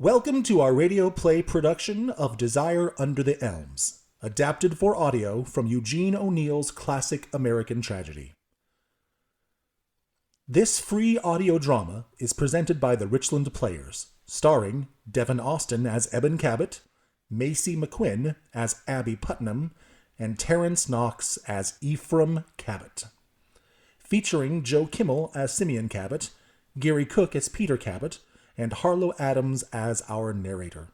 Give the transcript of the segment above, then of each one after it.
Welcome to our radio play production of Desire Under the Elms, adapted for audio from Eugene O'Neill's classic American tragedy. This free audio drama is presented by the Richland Players, starring Deven Austin as Eben Cabot, Maycee McQuin as Abbie Putnam, and Terrence Knox as Ephraim Cabot. Featuring Joe Kimmel as Simeon Cabot, Gary Cook as Peter Cabot, and Harlow Adams as our narrator,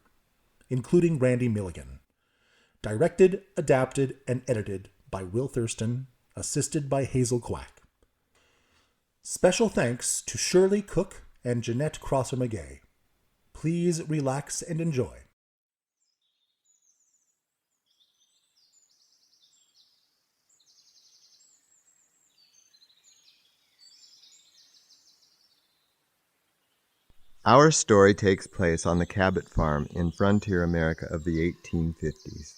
including Randy Milligan. Directed, adapted, and edited by Will Thurston, assisted by Hazel Kwak. Special thanks to Shirley Cook and Jeanette Crosser-McGay. Please relax and enjoy. Our story takes place on the Cabot farm in frontier America of the 1850s.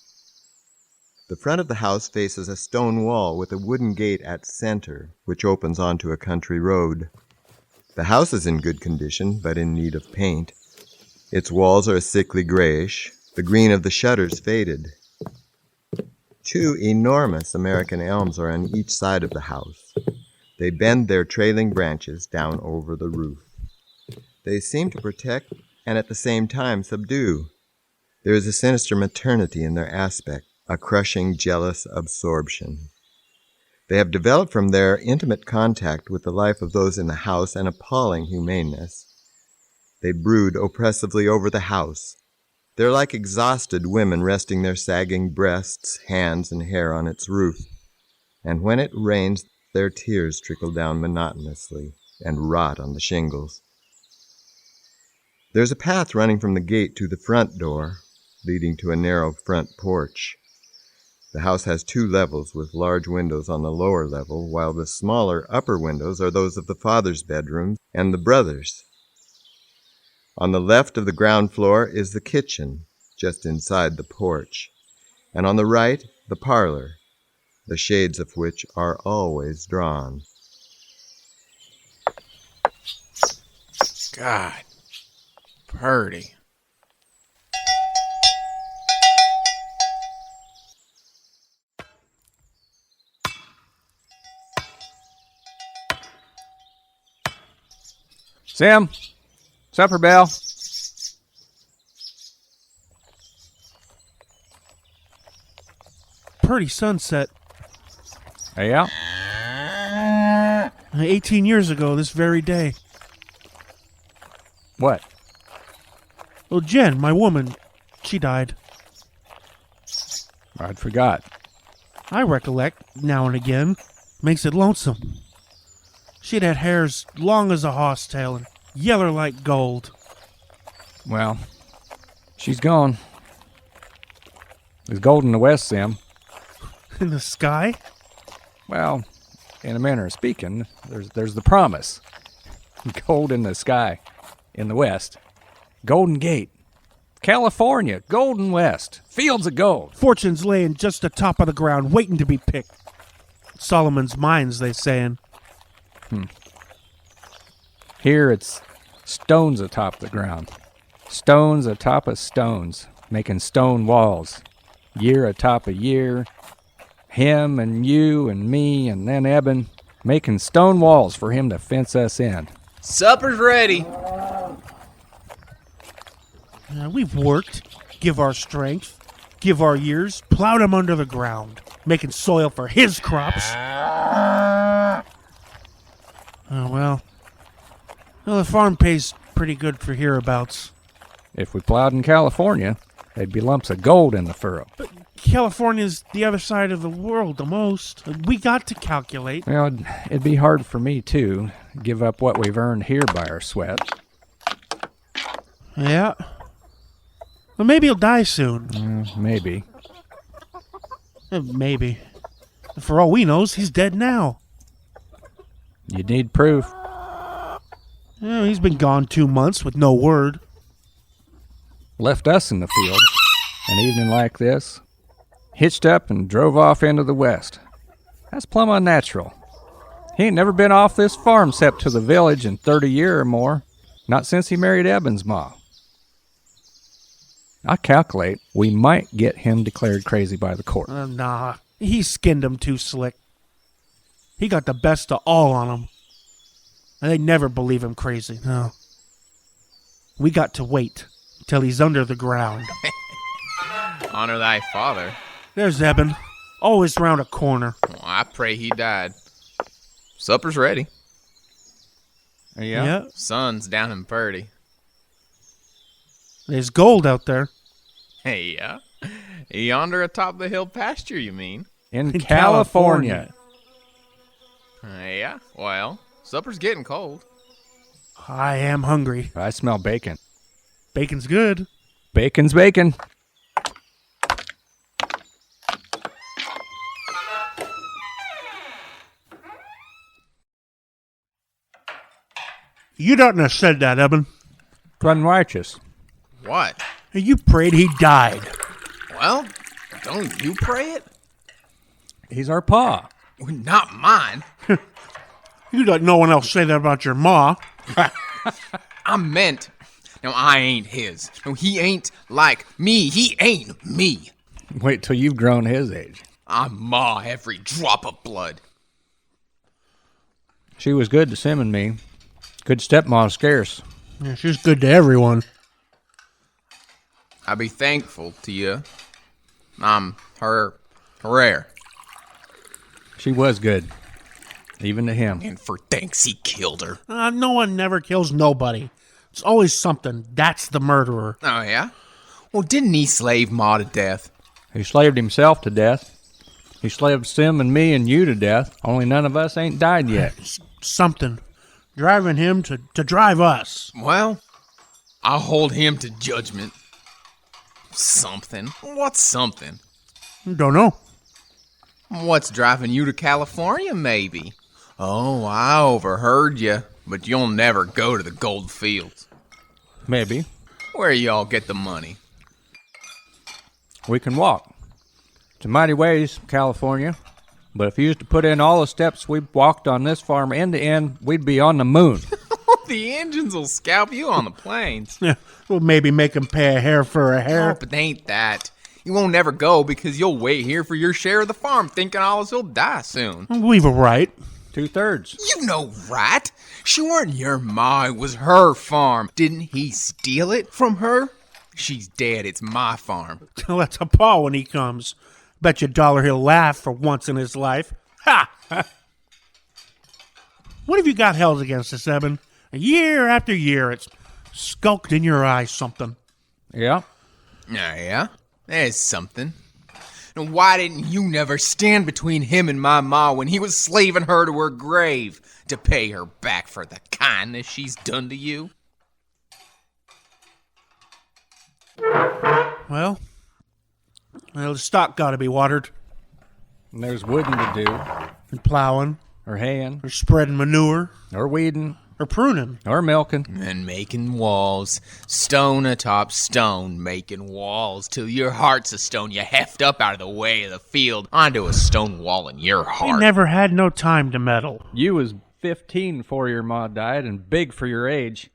The front of the house faces a stone wall with a wooden gate at center, which opens onto a country road. The house is in good condition, but in need of paint. Its walls are a sickly grayish, the green of the shutters faded. Two enormous American elms are on each side of the house. They bend their trailing branches down over the roof. They seem to protect and at the same time subdue. There is a sinister maternity in their aspect, a crushing, jealous absorption. They have developed from their intimate contact with the life of those in the house an appalling humaneness. They brood oppressively over the house. They're like exhausted women resting their sagging breasts, hands, and hair on its roof. And when it rains, their tears trickle down monotonously and rot on the shingles. There's a path running from the gate to the front door, leading to a narrow front porch. The house has two levels with large windows on the lower level, while the smaller upper windows are those of the father's bedroom and the brothers'. On the left of the ground floor is the kitchen, just inside the porch, and on the right, the parlor, the shades of which are always drawn. God. Purdy. Sam, supper bell. Pretty sunset. Yeah? 18 years ago this very day. What? Well, Jen, my woman, she died. I'd forgot. I recollect, now and again. Makes it lonesome. She'd had hairs long as a hoss tail and yeller like gold. Well, she's gone. There's gold in the west, Sam. In the sky? Well, in a manner of speaking, there's the promise. Gold in the sky. In the west. Golden Gate. California. Golden West. Fields of gold. Fortune's laying just atop of the ground, waiting to be picked. Solomon's mines, they sayin'. Here it's stones atop the ground. Stones atop of stones, making stone walls. Year atop of year. Him and you and me and then Eben, making stone walls for him to fence us in. Supper's ready. We've worked, give our strength, give our years, plowed him under the ground, making soil for his crops. Well, the farm pays pretty good for hereabouts. If we plowed in California, there'd be lumps of gold in the furrow. But California's the other side of the world the most. We got to calculate. Well, it'd be hard for me, too, give up what we've earned here by our sweat. Yeah. Well, maybe he'll die soon. Maybe. Maybe. For all we knows, he's dead now. You'd need proof. He's been gone 2 months with no word. Left us in the field, an evening like this. Hitched up and drove off into the west. That's plumb unnatural. He ain't never been off this farm except to the village in 30 years or more. Not since he married Eben's ma. I calculate we might get him declared crazy by the court. Nah, he skinned him too slick. He got the best of all on him. And they never believe him crazy, no. We got to wait till he's under the ground. Honor thy father. There's Eben, always round a corner. Well, I pray he died. Supper's ready. Yeah. Sun's down in Purdy. There's gold out there. Hey, yeah. Yonder atop the hill pasture, you mean? In California. Yeah, well, supper's getting cold. I am hungry. I smell bacon. Bacon's good. Bacon's bacon. You don't have said that, Eben. It's unrighteous. What? You prayed he died. Well, don't you pray it? He's our pa. Well, not mine. You let no one else say that about your ma. I meant, no, I ain't his. No, he ain't like me. He ain't me. Wait till you've grown his age. I'm ma every drop of blood. She was good to Sim and me. Good stepma's scarce. Yeah, she's good to everyone. I be thankful to you. I'm her rare. She was good. Even to him. And for thanks he killed her. No one never kills nobody. It's always something. That's the murderer. Oh, yeah? Well, didn't he slave Ma to death? He slaved himself to death. He slaved Sim and me and you to death. Only none of us ain't died yet. Something. Driving him to drive us. Well, I'll hold him to judgment. Something? What's something? Don't know. What's driving you to California, maybe? Oh, I overheard you, but you'll never go to the gold fields. Maybe. Where y'all get the money? We can walk. It's a mighty ways, California. But if you used to put in all the steps we've walked on this farm end to end, we'd be on the moon. The engines will scalp you on the plains. Yeah, we'll maybe make him pay a hair for a hair. Oh, but they ain't that. You won't never go because you'll wait here for your share of the farm thinking all will die soon. We were right. 2/3. You know right. She weren't your ma, it was her farm. Didn't he steal it from her? She's dead, it's my farm. Well, that's a paw when he comes. Bet you $1 he'll laugh for once in his life. Ha! What have you got held against us, Eben? Year after year, it's skulked in your eyes something. Yeah. Yeah? There's something. And why didn't you never stand between him and my ma when he was slaving her to her grave to pay her back for the kindness she's done to you? Well, the stock got to be watered. And there's wooding to do. And plowing. Or haying. Or spreading manure. Or weeding. Or pruning. Or milking. And making walls, stone atop stone, making walls, till your heart's a stone you heft up out of the way of the field onto a stone wall in your We heart. never had no time to meddle. You was 15 before your ma died and big for your age.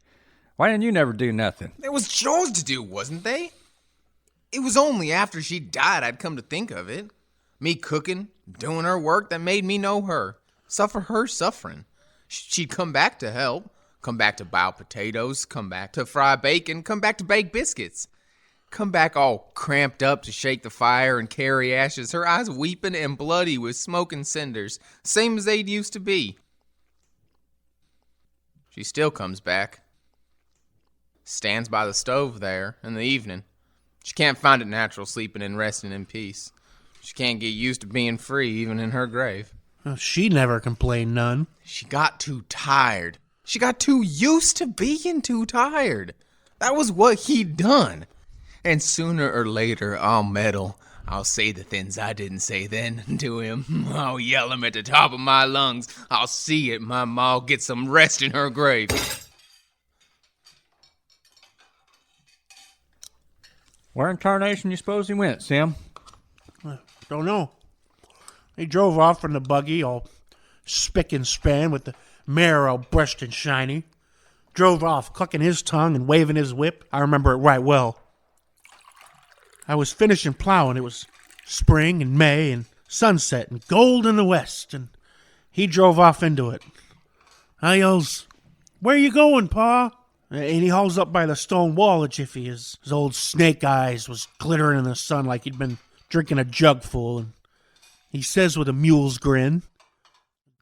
Why didn't you never do nothing? There was chores to do, wasn't they? It was only after she died I'd come to think of it. Me cooking, doing her work that made me know her. Suffer her suffering. She'd come back to help. Come back to boil potatoes. Come back to fry bacon. Come back to bake biscuits. Come back all cramped up to shake the fire and carry ashes. Her eyes weeping and bloody with smoking cinders. Same as they'd used to be. She still comes back. Stands by the stove there in the evening. She can't find it natural sleeping and resting in peace. She can't get used to being free even in her grave. Well, she never complained none. She got too tired. She got too used to being too tired. That was what he'd done. And sooner or later, I'll meddle. I'll say the things I didn't say then to him. I'll yell him at the top of my lungs. I'll see it. My ma'll get some rest in her grave. Where in tarnation you suppose he went, Sim? Don't know. He drove off from the buggy all spick and span with the mare all brushed and shiny. Drove off clucking his tongue and waving his whip. I remember it right well. I was finishing plowing. It was spring and May and sunset and gold in the west, and he drove off into it. I yells, "Where you going, Pa?" And he hauls up by the stone wall a jiffy. His old snake eyes was glittering in the sun like he'd been drinking a jug full, and he says with a mule's grin,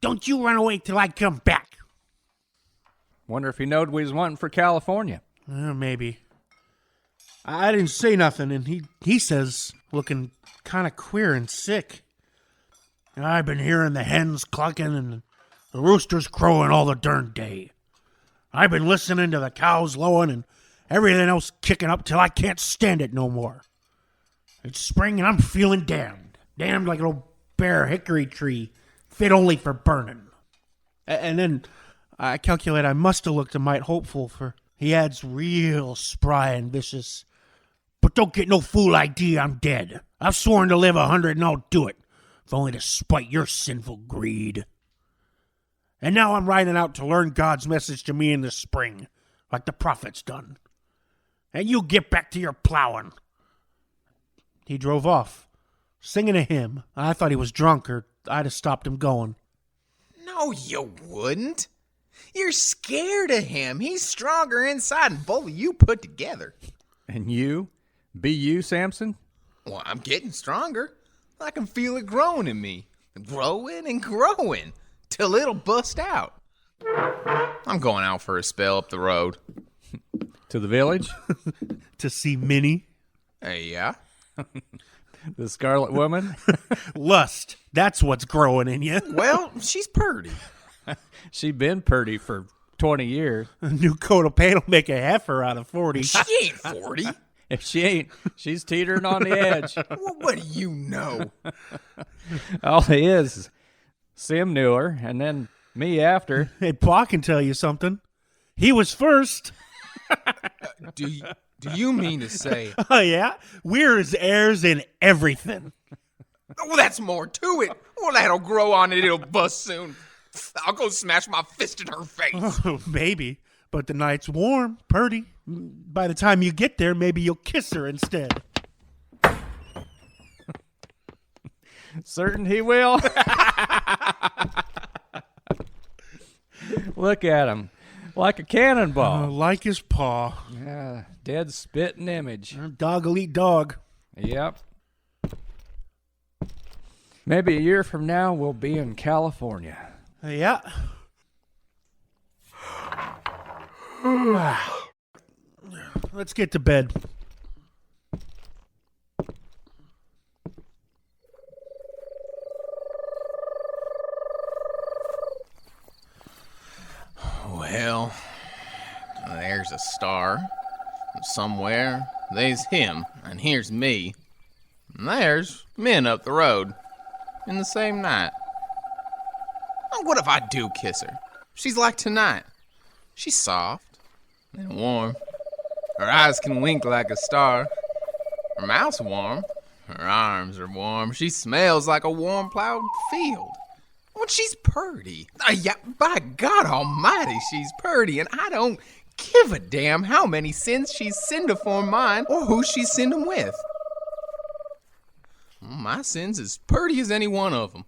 "Don't you run away till I come back." Wonder if he knowed we was wanting for California. Maybe. I didn't say nothing, and he says, looking kind of queer and sick, "I've been hearing the hens clucking and the roosters crowing all the darn day. I've been listening to the cows lowing and everything else kicking up till I can't stand it no more. It's spring and I'm feeling damned. Damned like an old bare hickory tree, fit only for burning." And then I calculate I must have looked a mite hopeful, for he adds real spry and vicious, "But don't get no fool idea I'm dead. I've sworn to live 100 and I'll do it, if only to spite your sinful greed. And now I'm riding out to learn God's message to me in the spring, like the prophets done. And you get back to your plowing." He drove off, singing a hymn. I thought he was drunk, or I'd have stopped him going. No, you wouldn't. You're scared of him. He's stronger inside than both of you put together. And you? Be you, Samson? Well, I'm getting stronger. I can feel it growing in me. Growing and growing, till it'll bust out. I'm going out for a spell up the road. To the village? To see Minnie. Yeah? The Scarlet Woman? Lust. That's what's growing in you. Well, she's purty. She been purty for 20 years. A new coat of paint will make a heifer out of 40. She ain't 40. If she ain't, she's teetering on the edge. Well, what do you know? All he is Sim knew her, and then me after. Hey, Pa can tell you something. He was first. Do you mean to say? Oh, yeah? We're his heirs in everything. Well, that's more to it. Well, that'll grow on it. It'll bust soon. I'll go smash my fist in her face. Oh, maybe. But the night's warm, purty. By the time you get there, maybe you'll kiss her instead. Certain he will. Look at him. Like a cannonball. Like his paw. Yeah, dead spitting image. Dog will eat dog. Yep. Maybe a year from now, we'll be in California. Yeah. Let's get to bed. Well, there's a star. Somewhere, there's him, and here's me. And there's men up the road in the same night. Oh, what if I do kiss her? She's like tonight. She's soft and warm. Her eyes can wink like a star. Her mouth's warm. Her arms are warm. She smells like a warm plowed field. Well, she's purty. Yeah, by God almighty, she's purty, and I don't give a damn how many sins she's sinned for mine or who she's sinned them with. My sin's as purty as any one of them.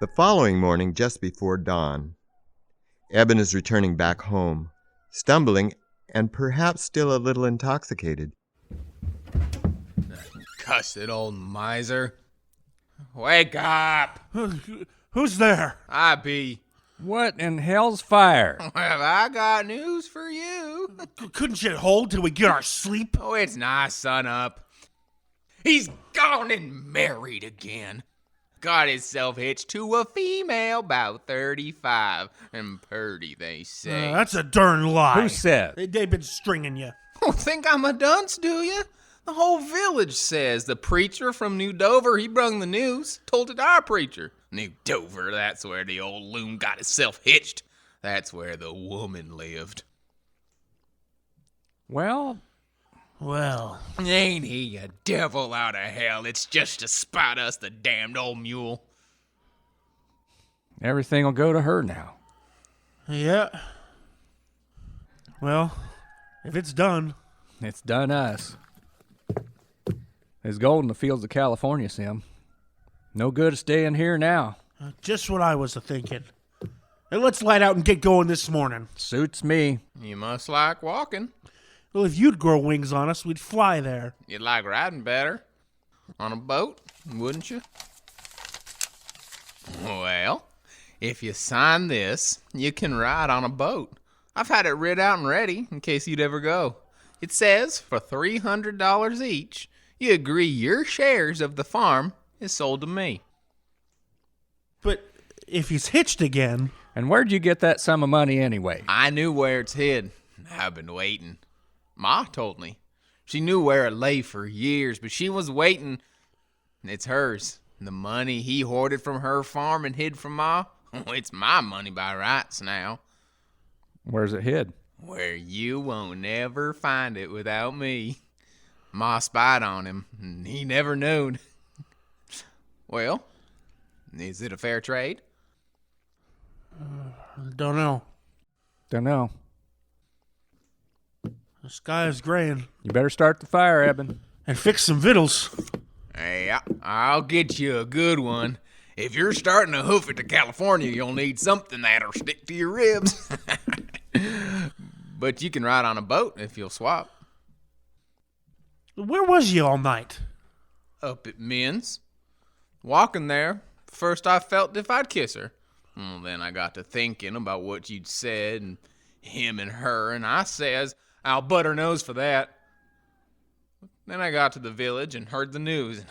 The following morning, just before dawn, Eben is returning back home, stumbling and perhaps still a little intoxicated. Cussed old miser. Wake up! Who's there? Abbie. What in hell's fire? Well, I got news for you. Couldn't you hold till we get our sleep? Oh, it's not sun up. He's gone and married again. Got himself hitched to a female about 35. And purty, they say. That's a darn lie. Who said? They've been stringing you. Oh, think I'm a dunce, do you? The whole village says. The preacher from New Dover, he brung the news. Told it our preacher. New Dover, that's where the old loon got himself hitched. That's where the woman lived. Well, ain't he a devil out of hell? It's just to spite us, the damned old mule. everything will go to her now. Yeah, Well, if it's done. It's done us. There's gold in the fields of California, Sim. No good staying here now. Just what I was thinking. And let's light out and get going this morning. Suits me. You must like walking. Well, if you'd grow wings on us, we'd fly there. You'd like riding better. On a boat, wouldn't you? Well, if you sign this, you can ride on a boat. I've had it writ out and ready in case you'd ever go. It says for $300 each, you agree your shares of the farm is sold to me. But if he's hitched again... And where'd you get that sum of money anyway? I knew where it's hid. I've been waiting. Ma told me. She knew where it lay for years, but she was waiting. It's hers. The money he hoarded from her farm and hid from Ma, it's my money by rights now. Where's it hid? Where you won't never find it without me. Ma spied on him, and he never knowed. Well, is it a fair trade? Don't know. Don't know. The sky is graying. You better start the fire, Eben. And fix some victuals. Hey, I'll get you a good one. If you're starting to hoof it to California, you'll need something that'll stick to your ribs. But you can ride on a boat if you'll swap. Where was you all night? Up at Min's. Walking there, first I felt if I'd kiss her. Well, then I got to thinking about what you'd said, and him and her, and I says, I'll butt her nose for that. Then I got to the village and heard the news,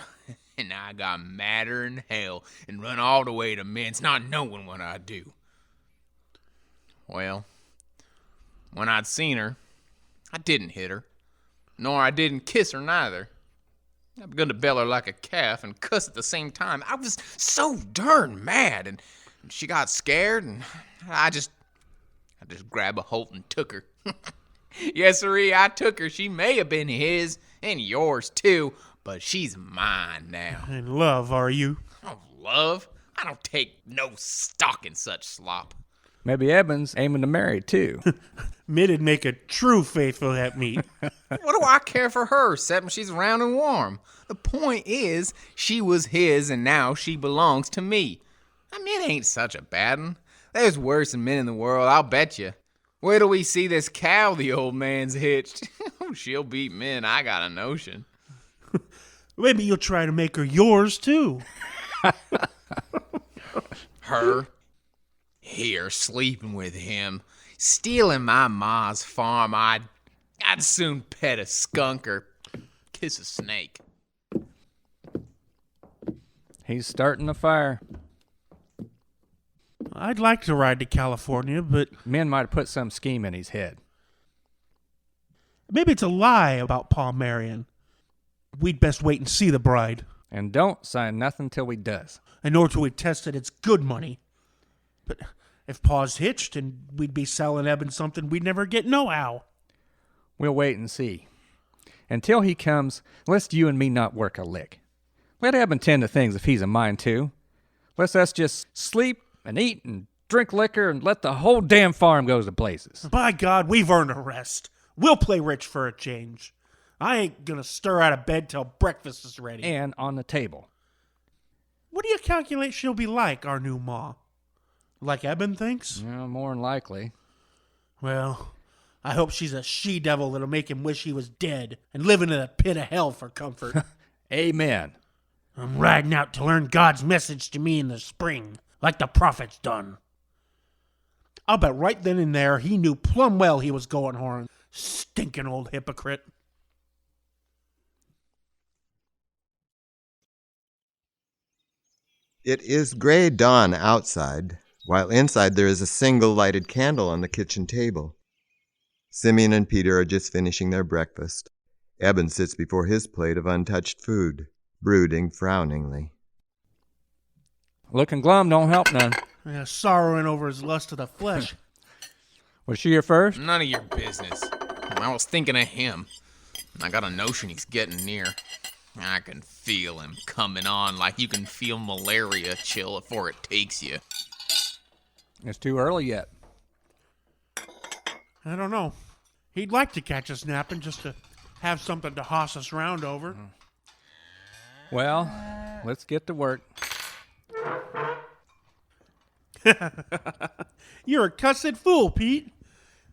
and I got madder than hell and run all the way to Min's, not knowing what I'd do. Well, when I'd seen her, I didn't hit her, nor I didn't kiss her neither. I begun to bell her like a calf and cuss at the same time. I was so darn mad, and she got scared, and I just grabbed a holt and took her. Yes, sirree, I took her. She may have been his, and yours too, but she's mine now. In love, are you? Oh, love? I don't take no stock in such slop. Maybe Eben's aiming to marry, too. Mit'd make a true faithful at me. What do I care for her, except she's round and warm? The point is, she was his, and now she belongs to me. I mean, it ain't such a bad one. There's worse men in the world, I'll bet you. Where do we see this cow the old man's hitched? She'll beat men, I got a notion. Maybe you'll try to make her yours, too. Her? Here, sleeping with him. Stealing my ma's farm. I'd soon pet a skunk or kiss a snake. He's starting the fire. I'd like to ride to California, but Men might have put some scheme in his head. maybe it's a lie about Pa marrying. We'd best wait and see the bride. And don't sign nothing till we does. And nor till we tested it's good money. But if Pa's hitched, and we'd be selling Eben something we'd never get nohow. We'll wait and see. Until he comes, let's you and me not work a lick. Let Eben tend to things if he's a mind to. Let's us just sleep and eat and drink liquor and let the whole damn farm go to places. By God, we've earned a rest. We'll play rich for a change. I ain't gonna stir out of bed till breakfast is ready. And on the table. What do you calculate she'll be like, our new ma? Like Eben thinks? Yeah, more than likely. Well, I hope she's a she-devil that'll make him wish he was dead and living in a pit of hell for comfort. Amen. I'm riding out to learn God's message to me in the spring, like the prophets done. I'll bet right then and there he knew plumb well he was going horn. Stinking old hypocrite. It is gray dawn outside, while inside there is a single lighted candle on the kitchen table. Simeon and Peter are just finishing their breakfast. Eben sits before his plate of untouched food, brooding frowningly. Looking glum don't help none. Yeah, sorrowing over his lust of the flesh. Was she here first? None of your business. I was thinking of him. I got a notion he's getting near. I can feel him coming on like you can feel malaria chill before it takes you. It's too early yet. I don't know. He'd like to catch us napping just to have something to hoss us round over. Well, let's get to work. You're a cussed fool, Pete.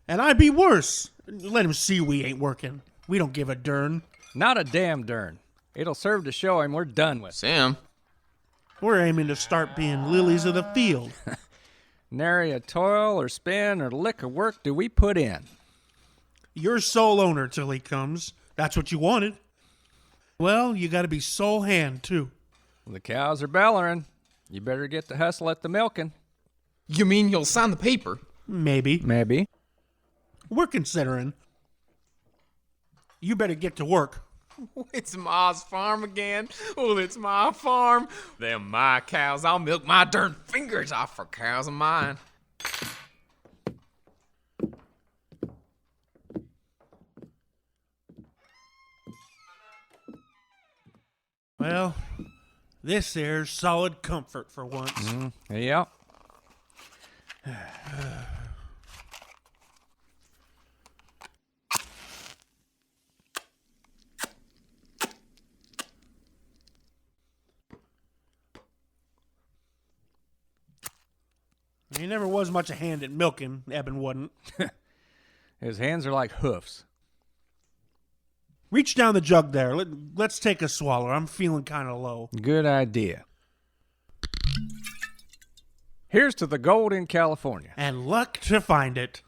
And I be worse. Let him see we ain't working. We don't give a darn. Not a damn darn. It'll serve to show him we're done with. Sam, We're aiming to start being lilies of the field. Nary a toil or spin or lick of work do we put in. You're sole owner till he comes. That's what you wanted. Well, you gotta be sole hand, too. The cows are bellering. You better get to hustle at the milking. you mean you'll sign the paper? Maybe. Maybe. We're considering. You better get to work. It's Ma's farm again. Well, it's my farm. Them my cows. I'll milk my darn fingers off for cows of mine. Well, this here's solid comfort for once. Yep. He never was much a hand at milking, Eben wasn't. His hands are like hoofs. Reach down the jug there. Let's take a swallow. I'm feeling kind of low. Good idea. Here's to the gold in California. And luck to find it.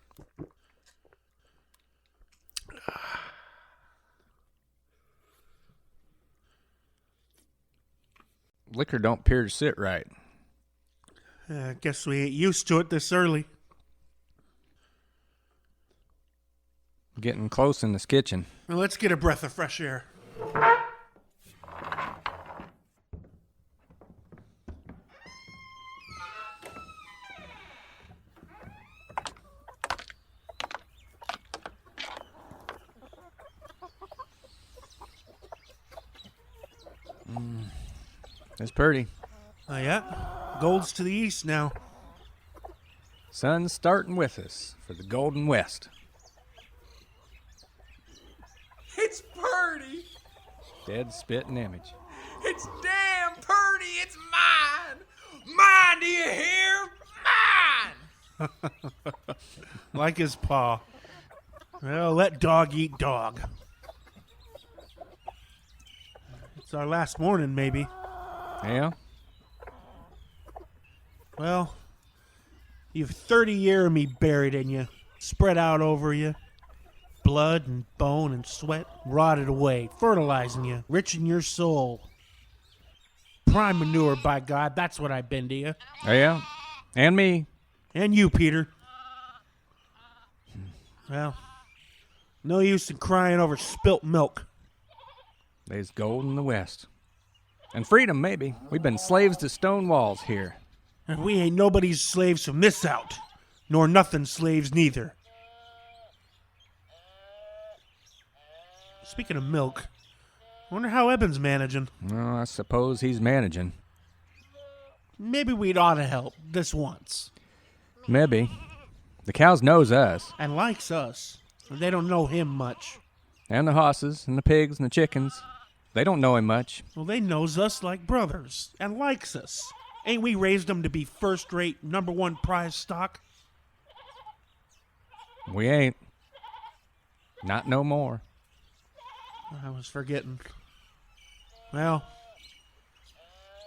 Liquor don't appear to sit right. I guess we ain't used to it this early. Getting close in this kitchen. Now let's get a breath of fresh air. It's pretty. Oh, yeah? Gold's to the east now. Sun's starting with us for the Golden West. It's purty. Dead spitting image. It's damn purty. It's mine. Mine, do you hear? Mine. Like his paw. Well, let dog eat dog. It's our last morning, maybe. Yeah? Well, you've 30 years of me buried in you, spread out over you. Blood and bone and sweat rotted away, fertilizing you, enriching your soul. Prime manure, by God, that's what I've been to you. Oh, yeah? And me. And you, Peter. Well, no use in crying over spilt milk. There's gold in the West. And freedom, maybe. We've been slaves to stone walls here. And we ain't nobody's slaves from this out, nor nothing slaves neither. Speaking of milk, I wonder how Eben's managing. Well, I suppose he's managing. Maybe we'd ought to help this once. Maybe. The cows knows us. And likes us. They don't know him much. And the hosses, and the pigs, and the chickens. They don't know him much. Well, they knows us like brothers, and likes us. Ain't we raised them to be first-rate, #1 prize stock? We ain't. Not no more. I was forgetting. Well,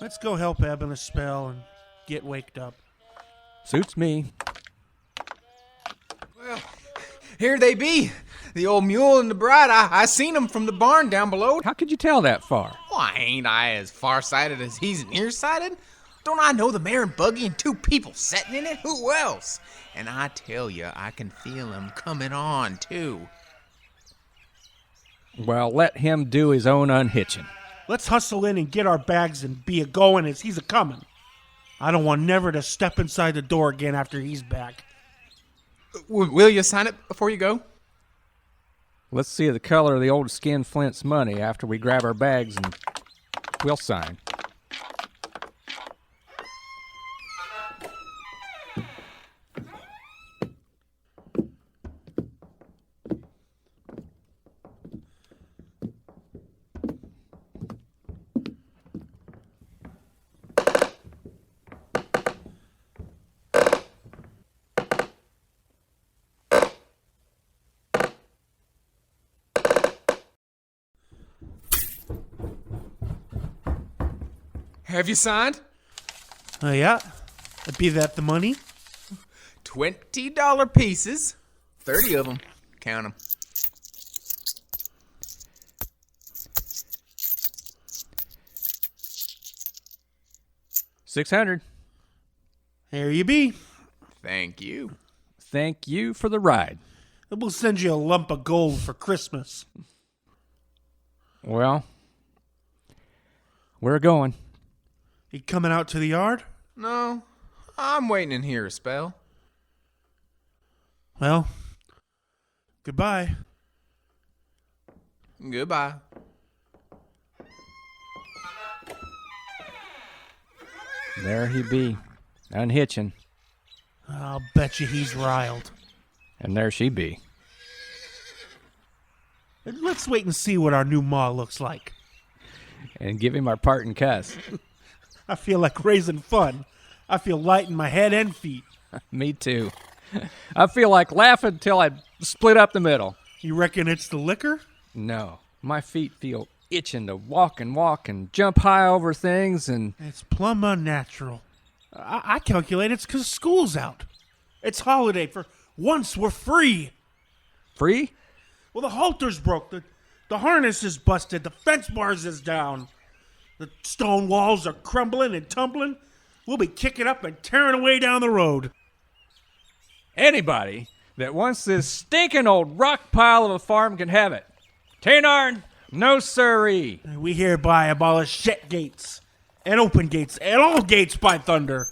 let's go help Eben a spell and get waked up. Suits me. Well, here they be. The old mule and the bride. I seen them from the barn down below. How could you tell that far? Why, ain't I as far-sighted as he's nearsighted? Don't I know the mare and buggy and 2 people setting in it? Who else? And I tell you, I can feel him coming on, too. Well, let him do his own unhitching. Let's hustle in and get our bags and be a-going as he's a-coming. I don't want never to step inside the door again after he's back. Will you sign it before you go? Let's see the color of the old skin flint's money after we grab our bags and we'll sign. Have you signed? Yeah. Be that the money? $20 pieces. 30 of them. Count them. $600. There you be. Thank you. Thank you for the ride. We'll send you a lump of gold for Christmas. Well, we're going. You coming out to the yard? No, I'm waiting in here a spell. Well, goodbye. Goodbye. There he be, unhitching. I'll bet you he's riled. And there she be. Let's wait and see what our new ma looks like. And give him our parting cuss. I feel like raising fun. I feel light in my head and feet. Me too. I feel like laughing till I split up the middle. You reckon it's the liquor? No, my feet feel itching to walk and jump high over things and... It's plumb unnatural. I calculate it's 'cause school's out. It's holiday. For once, we're free. Free? Well, the halter's broke. The harness is busted. The fence bars is down. The stone walls are crumbling and tumbling. We'll be kicking up and tearing away down the road. Anybody that wants this stinking old rock pile of a farm can have it. Tainarn, no siree. We hereby abolish shet gates and open gates and all gates by thunder.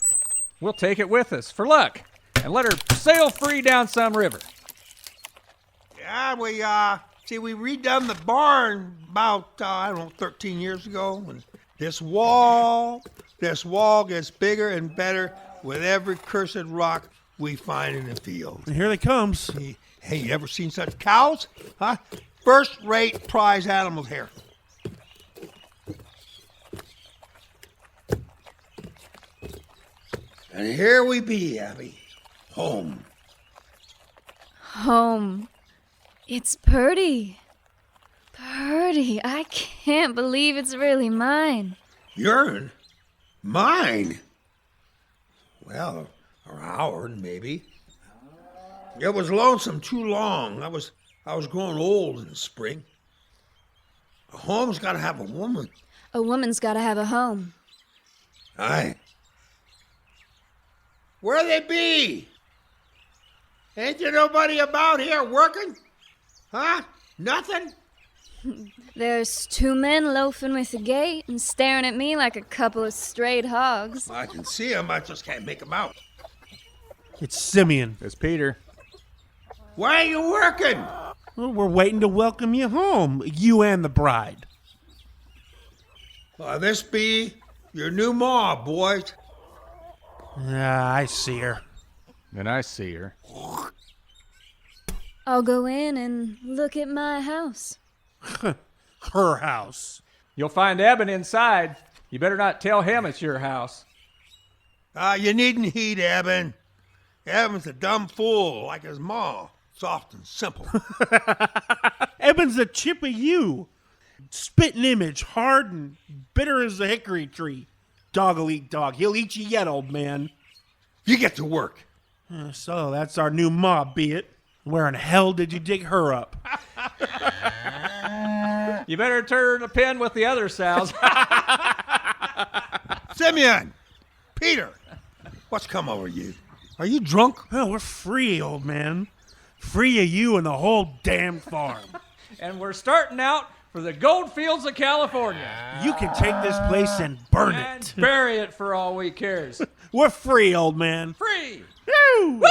We'll take it with us for luck and let her sail free down some river. Yeah, we redone the barn about, 13 years ago. And this wall gets bigger and better with every cursed rock we find in the field. And here they comes. Hey, you ever seen such cows? Huh? First-rate prize animals here. And here we be, Abbie. Home. Home. It's purty. Purty. I can't believe it's really mine. Yourn? Mine? Well, or ours, maybe. It was lonesome too long. I was growing old in the spring. A home's got to have a woman. A woman's gotta have a home. Aye. Where they be? Ain't there nobody about here working? Huh? Nothing? There's two men loafing with the gate and staring at me like a couple of strayed hogs. I can see them, I just can't make them out. It's Simeon. It's Peter. Why are you working? Well, we're waiting to welcome you home, you and the bride. This be your new ma, boys. I see her. And I see her. I'll go in and look at my house. Her house. You'll find Eben inside. You better not tell him it's your house. You needn't heed Eben. Eben's a dumb fool like his ma. Soft and simple. Eben's a chip of you. Spitting image, hard and bitter as a hickory tree. Dog'll eat dog. He'll eat you yet, old man. You get to work. So that's our new ma, be it. Where in hell did you dig her up? You better turn a pin with the other sows. Simeon! Peter! What's come over you? Are you drunk? Oh, we're free, old man. Free of you and the whole damn farm. And we're starting out for the gold fields of California. You can take this place and burn And it. bury it for all we cares. We're free, old man. Free! Woo!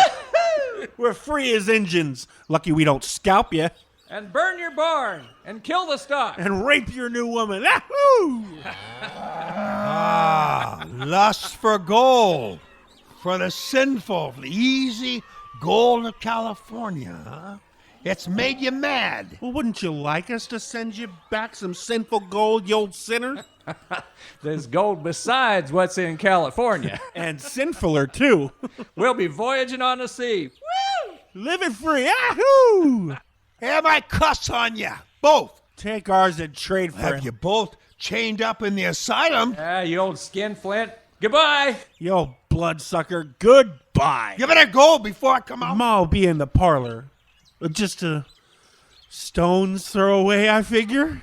We're free as Injuns. Lucky we don't scalp you And burn your barn and kill the stock. and rape your new woman. Yahoo! Lust for gold. For the sinful, the easy gold of California, huh? It's made you mad. Well, wouldn't you like us to send you back some sinful gold, you old sinner? There's gold besides what's in California. And sinfuler, too. We'll be voyaging on the sea. Living free. Yahoo! Have I cuss on you? Both. Take ours and trade for Have him. you both chained up in the asylum. Yeah, you old skinflint. Goodbye. You old bloodsucker, goodbye. You better go before I come out. Ma'll be in the parlor. Just a stone's throw away, I figure.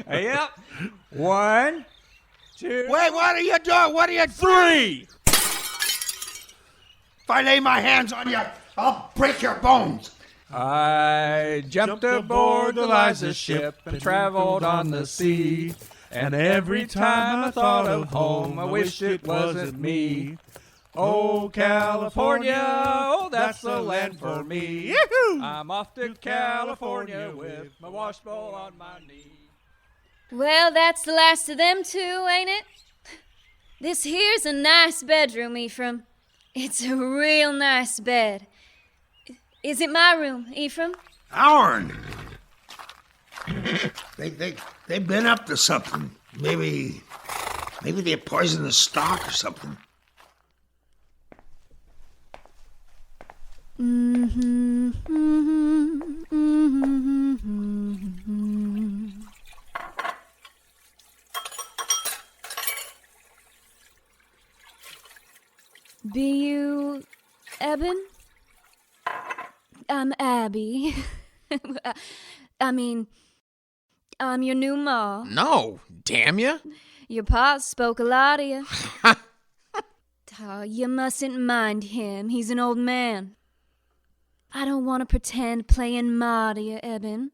Yep. 1, 2. Wait, what are you doing? What are you doing? 3. If I lay my hands on you, I'll break your bones. I jumped aboard Eliza's ship and traveled on the sea. And every time I thought of home, I wish it wasn't me. Oh, California, oh, that's the land for me. Yahoo! I'm off to California with my washbowl on my knee. Well, that's the last of them two, ain't it? This here's a nice bedroom, Ephraim. It's a real nice bed. Is it my room, Ephraim? Ourn. They've been up to something. Maybe they poisoned the stock or something. Be you Eben? I'm Abbie. I'm your new ma. No, damn ya. Your pa spoke a lot of you. Oh, you mustn't mind him. He's an old man. I don't want to pretend playing ma to you, Eben.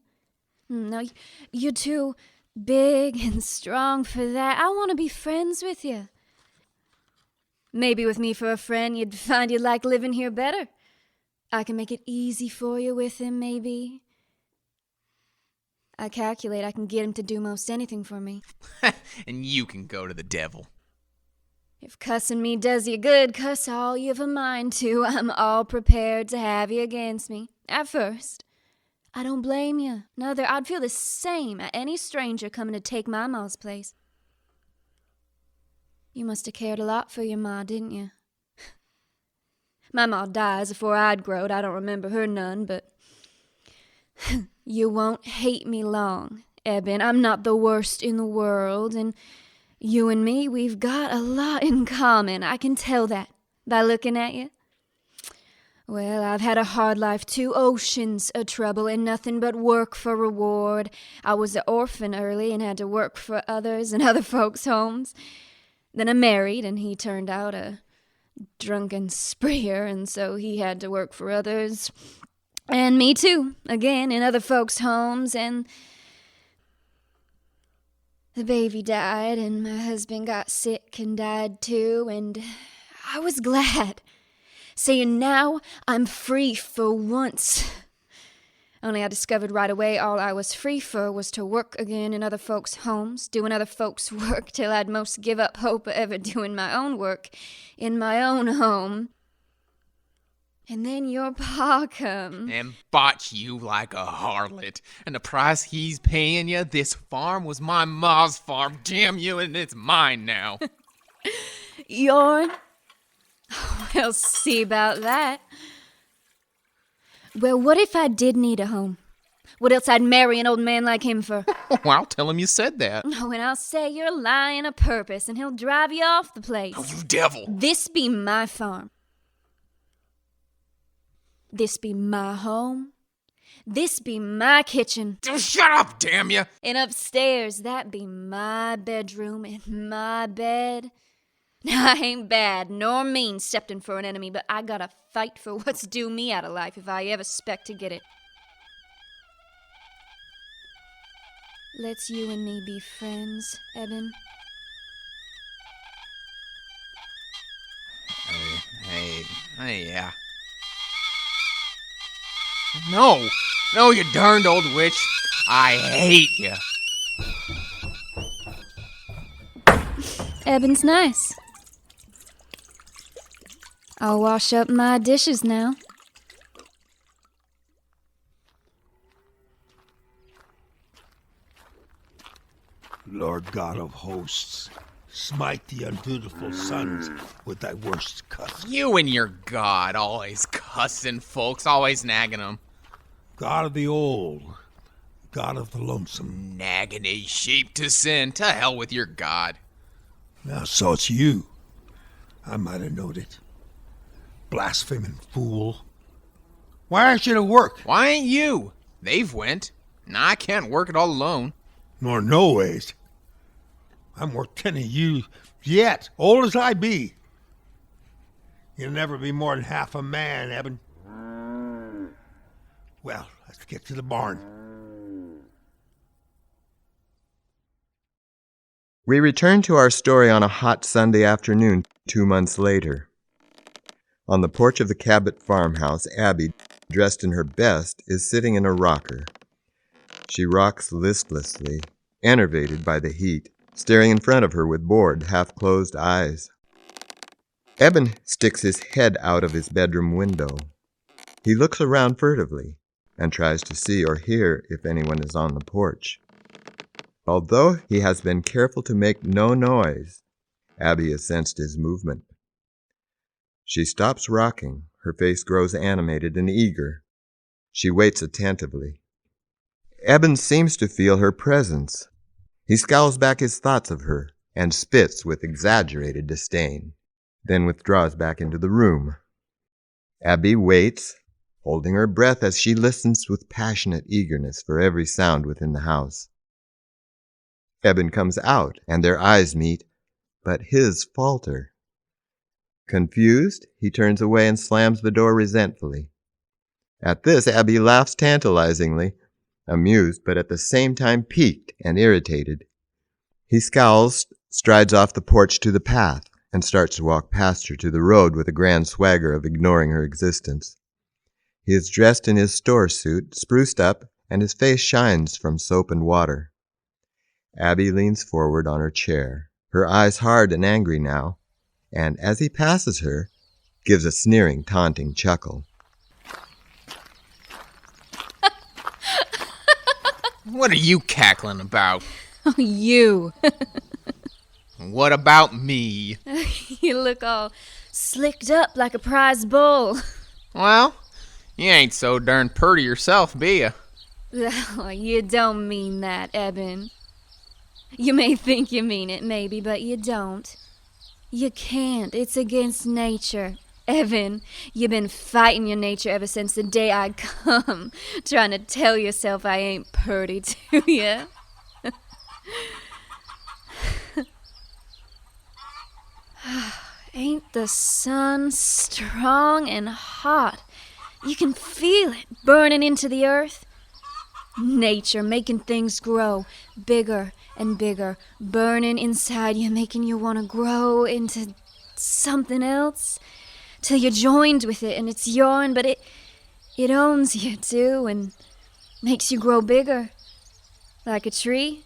No, you're too big and strong for that. I want to be friends with you. Maybe with me for a friend, you'd find you'd like living here better. I can make it easy for you with him, maybe. I calculate I can get him to do most anything for me. And you can go to the devil. If cussing me does you good, cuss all you've a mind to. I'm all prepared to have you against me. At first. I don't blame you. Nother, I'd feel the same at any stranger coming to take my ma's place. You must have cared a lot for your ma, didn't you? My ma dies afore I'd growed. I don't remember her none, but you won't hate me long, Eben. I'm not the worst in the world, and you and me, we've got a lot in common. I can tell that by looking at you. Well, I've had a hard life too, oceans of trouble, and nothing but work for reward. I was an orphan early and had to work for others and other folks' homes. Then I married, and he turned out a drunken spreeer, and so he had to work for others. And me too, again, in other folks' homes, and the baby died, and my husband got sick and died too, and I was glad, saying now I'm free for once. Only I discovered right away all I was free for was to work again in other folks' homes, doing other folks' work till I'd most give up hope of ever doing my own work in my own home. And then your pa come. And bought you like a harlot. And the price he's paying you, this farm was my ma's farm. Damn you, and it's mine now. Yourn? We'll see about that. Well, what if I did need a home? What else I'd marry an old man like him for? Well, tell him you said that. Oh, and I'll say you're lying a purpose, and he'll drive you off the place. Oh, you devil. This be my farm. This be my home. This be my kitchen. Oh, shut up, damn you. And upstairs, that be my bedroom and my bed. Now, I ain't bad nor mean stepping for an enemy, but I gotta fight for what's due me out of life if I ever expect to get it. Let's you and me be friends, Eben. Hey, yeah. No, you darned old witch. I hate you. Eben's nice. I'll wash up my dishes now. Lord God of hosts, smite the undutiful sons with thy worst cuss. You and your god, always cussing folks, always nagging them. God of the old, God of the lonesome. Nagging his sheep to sin. To hell with your God. Now, so it's you. I might have known it. Blaspheming fool. Why aren't you to work? Why ain't you? They've went. Now I can't work it all alone. Nor no ways. I'm worth 10 of you yet, old as I be. You'll never be more than half a man, Eben. Well, let's get to the barn. We return to our story on a hot Sunday afternoon 2 months later. On the porch of the Cabot farmhouse, Abbie, dressed in her best, is sitting in a rocker. She rocks listlessly, enervated by the heat, staring in front of her with bored, half-closed eyes. Eben sticks his head out of his bedroom window. He looks around furtively and tries to see or hear if anyone is on the porch. Although he has been careful to make no noise, Abbie has sensed his movement. She stops rocking. Her face grows animated and eager. She waits attentively. Eben seems to feel her presence. He scowls back his thoughts of her and spits with exaggerated disdain, then withdraws back into the room. Abbie waits, holding her breath as she listens with passionate eagerness for every sound within the house. Eben comes out, and their eyes meet, but his falter. Confused, he turns away and slams the door resentfully. At this, Abbie laughs tantalizingly, amused but at the same time piqued and irritated. He scowls, strides off the porch to the path, and starts to walk past her to the road with a grand swagger of ignoring her existence. He is dressed in his store suit, spruced up, and his face shines from soap and water. Abbie leans forward on her chair, her eyes hard and angry now, and as he passes her, gives a sneering, taunting chuckle. What are you cackling about? Oh, you. What about me? You look all slicked up like a prize bull. Well, you ain't so darn purty yourself, be ya? Oh, you don't mean that, Eben. You may think you mean it, maybe, but you don't. You can't. It's against nature. Eben, you've been fighting your nature ever since the day I come, trying to tell yourself I ain't purty to you. Ain't the sun strong and hot? You can feel it burning into the earth. Nature making things grow bigger and bigger, burning inside you, making you want to grow into something else, till you're joined with it and it's yourn, but it owns you too and makes you grow bigger, like a tree,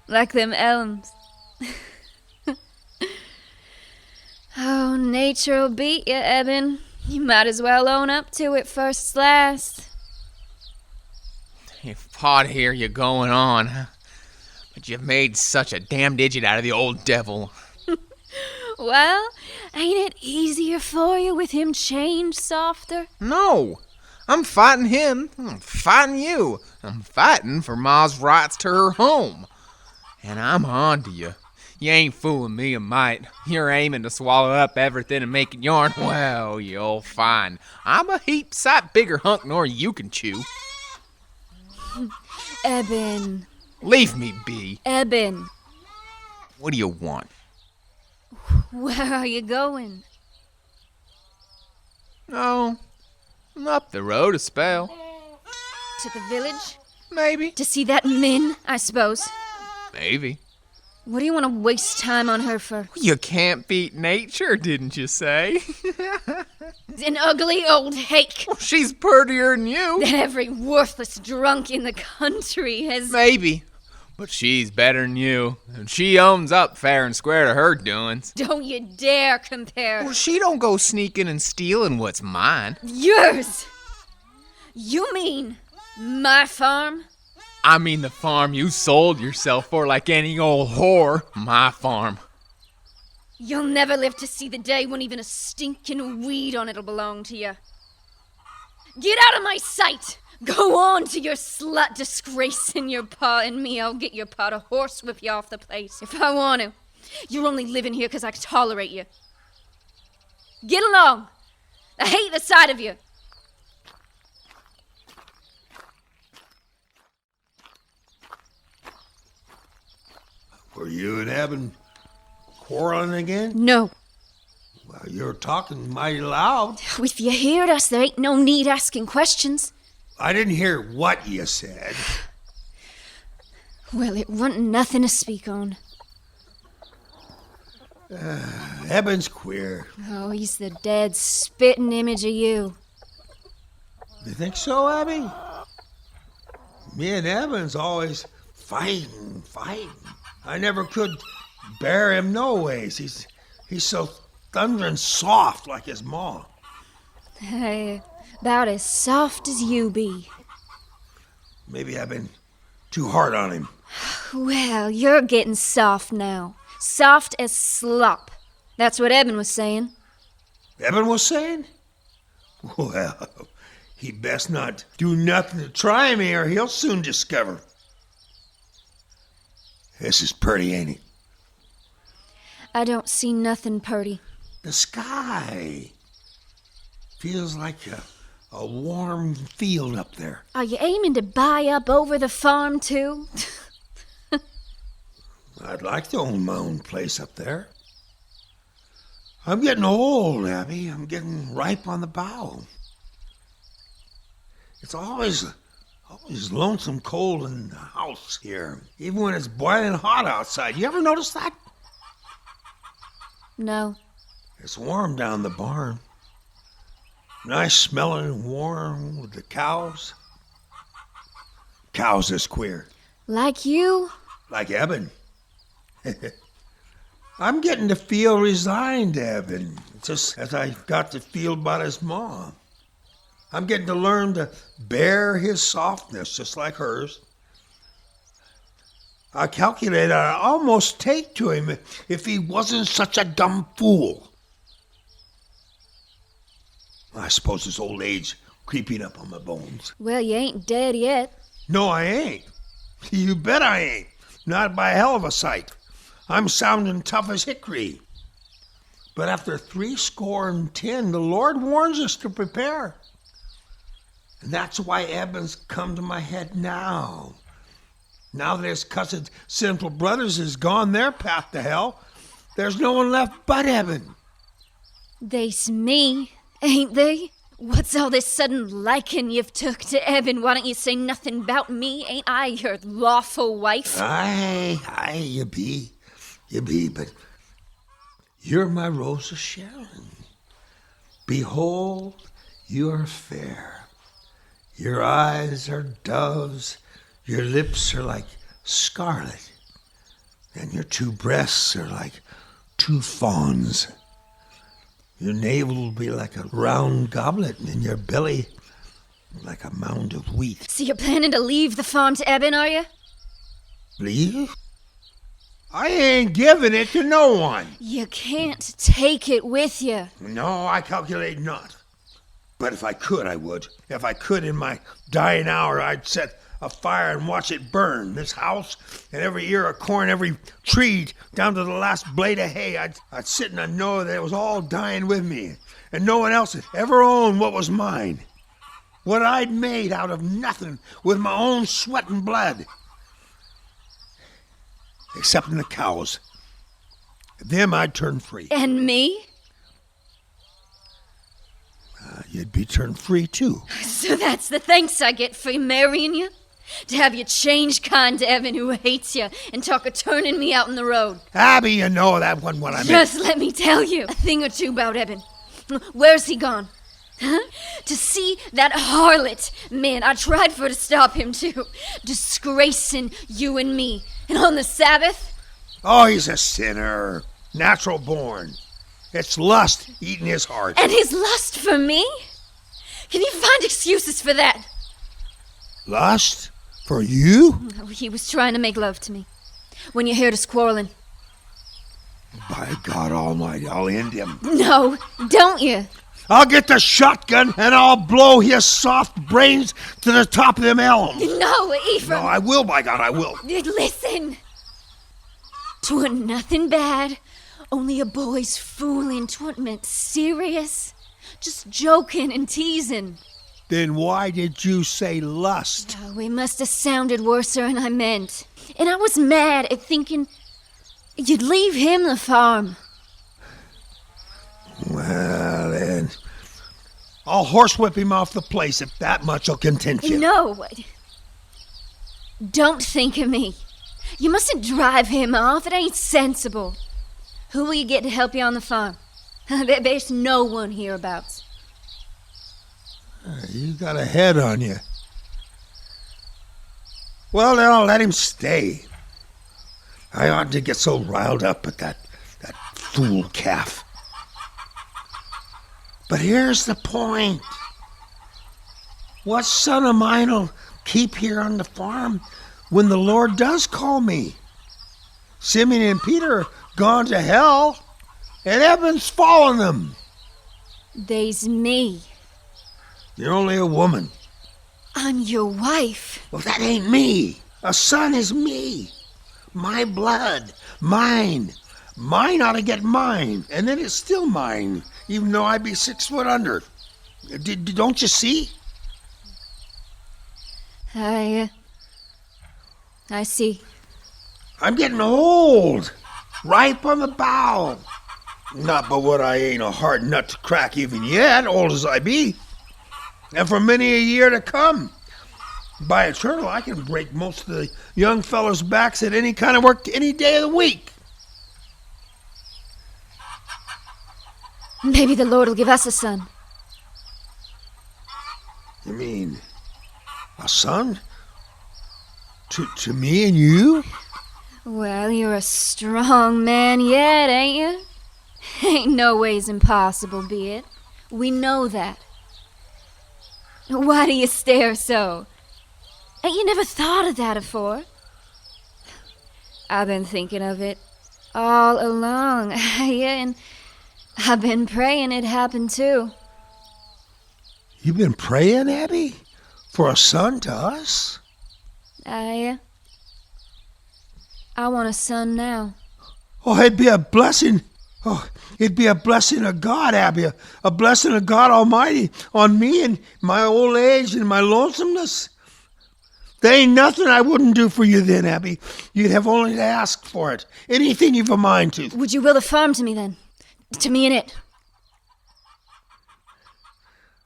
like them elms. Oh, nature'll beat you, Eben. You might as well own up to it first last. If Pod hear you going on, huh? But you've made such a damned idiot out of the old devil. Well, ain't it easier for you with him chained softer? No, I'm fighting him. I'm fighting you. I'm fighting for Ma's rights to her home. And I'm on to you. You ain't fooling me a mite. You're aiming to swallow up everything and make it yarn. Well, you'll find I'm a heap sight bigger hunk nor you can chew. Eben. Leave me be. Eben. What do you want? Where are you going? Oh, up the road a spell. To the village? Maybe. To see that Min, I suppose. Maybe. What do you want to waste time on her for? You can't beat nature, didn't you say? An ugly old hake Well, she's prettier than you. that every worthless drunk in the country has... Maybe. But she's better than you. And she owns up fair and square to her doings. Don't you dare compare. Well, she don't go sneaking and stealing what's mine. Yours! You mean my farm? I mean the farm you sold yourself for like any old whore. My farm. You'll never live to see the day when even a stinking weed on it'll belong to you. Get out of my sight Go on to your slut disgracing your pa and me. I'll get your pa to horsewhip you off the place if I want to. You're only living here because I can tolerate you. Get along. I hate the sight of you. Were you and Eben quarreling again? No. Well, you're talking mighty loud. If you heard us, there ain't no need asking questions. I didn't hear what you said. Well, it wasn't nothing to speak on. Eben's queer. Oh, he's the dead spitting image of you. You think so, Abbie? Me and Eben's always fighting. I never could bear him no ways. He's so thundering soft like his ma. Hey, about as soft as you be. Maybe I've been too hard on him. Well, you're getting soft now. Soft as slop. That's what Eben was saying. Eben was saying? Well, he best not do nothing to try me or he'll soon discover. This is pretty, ain't it? I don't see nothing purty. The sky feels like a warm field up there. Are you aiming to buy up over the farm, too? I'd like to own my own place up there. I'm getting old, Abbie. I'm getting ripe on the bough. It's always lonesome cold in the house here, even when it's boiling hot outside. You ever notice that? No. It's warm down the barn. Nice smelling and warm with the cows. Cows is queer. Like you? Like Eben. I'm getting to feel resigned, Eben, just as I got to feel about his mom. I'm getting to learn to bear his softness just like hers. I calculate I'd almost take to him if he wasn't such a dumb fool. I suppose it's old age creeping up on my bones. Well, you ain't dead yet. No, I ain't. You bet I ain't. Not by a hell of a sight. I'm sounding tough as hickory. But after 70, the Lord warns us to prepare. And that's why Eben's come to my head now. Now that his cussed sinful brothers has gone their path to hell, there's no one left but Eben. They's me, ain't they? What's all this sudden liking you've took to Eben? Why don't you say nothing about me? Ain't I your lawful wife? Aye, you be, but you're my Rose of Sharon. Behold, you are fair. Your eyes are doves, your lips are like scarlet, and your 2 breasts are like 2 fawns. Your navel will be like a round goblet, and your belly like a mound of wheat. So you're planning to leave the farm to Eben, are you? Leave? I ain't giving it to no one. You can't take it with you. No, I calculate not. But if I could, I would. If I could, in my dying hour, I'd set a fire and watch it burn. This house and every ear of corn, every tree, down to the last blade of hay. I'd sit and I'd know that it was all dying with me. And no one else had ever owned what was mine. What I'd made out of nothing with my own sweat and blood. Except in the cows. Them I'd turn free. And me? You'd be turned free, too. So that's the thanks I get for marrying you? To have you change kind to Eben, who hates you, and talk of turning me out in the road. Abbie, you know that wasn't what I meant. Just let me tell you a thing or two about Eben. Where's he gone? Huh? To see that harlot. Man, I tried for to stop him, too. Disgracing you and me. And on the Sabbath? Oh, he's a sinner. Natural born. It's lust eating his heart. And his lust for me? Can you find excuses for that? Lust? For you? Oh, he was trying to make love to me. When you heard us quarreling. By God Almighty, I'll end him. No, don't you? I'll get the shotgun and I'll blow his soft brains to the top of them elms. No, Ephraim. No, I will, by God, I will. Listen. 'Twa'n't nothing bad. Only a boy's fooling. 'Twa'n't meant serious. Just joking and teasing. Then why did you say lust? Oh, we must have sounded worser than I meant. And I was mad at thinking you'd leave him the farm. Well, then, I'll horsewhip him off the place if that much will content you. No. Don't think of me. You mustn't drive him off. It ain't sensible. Who will you get to help you on the farm? There's no one hereabouts. You got a head on you. Well, then I'll let him stay. I oughtn't to get so riled up at that fool calf. But here's the point. What son of mine'll keep here on the farm when the Lord does call me? Simeon and Peter are gone to hell, and Eben's following them. They's me. You're only a woman. I'm your wife. Well, that ain't me. A son is me. My blood. Mine. Mine ought to get mine, and then it's still mine, even though I be 6 foot under. Don't you see? I see. I'm getting old. Ripe on the bough. Not but what I ain't a hard nut to crack even yet, old as I be. And for many a year to come. By eternal, I can break most of the young fellows' backs at any kind of work any day of the week. Maybe the Lord will give us a son. You mean a son? To me and you? Well, you're a strong man yet, ain't you? Ain't no ways impossible, be it. We know that. Why do you stare so? Ain't you never thought of that afore? I've been thinking of it all along, yeah, and I've been praying it happened too. You been praying, Abbie? For a son to us? I want a son now. Oh, it'd be a blessing. Oh, it'd be a blessing of God, Abbie. A blessing of God Almighty on me and my old age and my lonesomeness. There ain't nothing I wouldn't do for you then, Abbie. You'd have only to ask for it. Anything you've a mind to. Would you will the farm to me then? To me and it?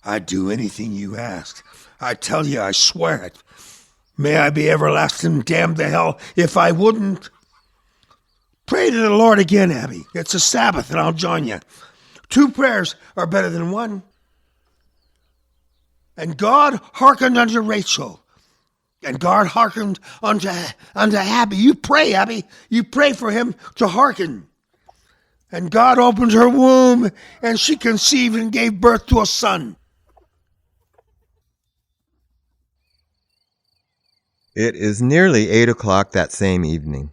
I'd do anything you asked. I tell you, I swear it. May I be everlasting damned to hell if I wouldn't. Pray to the Lord again, Abbie. It's a Sabbath and I'll join you. 2 prayers are better than 1. And God hearkened unto Rachel. And God hearkened unto Abbie. You pray, Abbie. You pray for him to hearken. And God opened her womb, and she conceived and gave birth to a son. It is nearly 8 o'clock that same evening.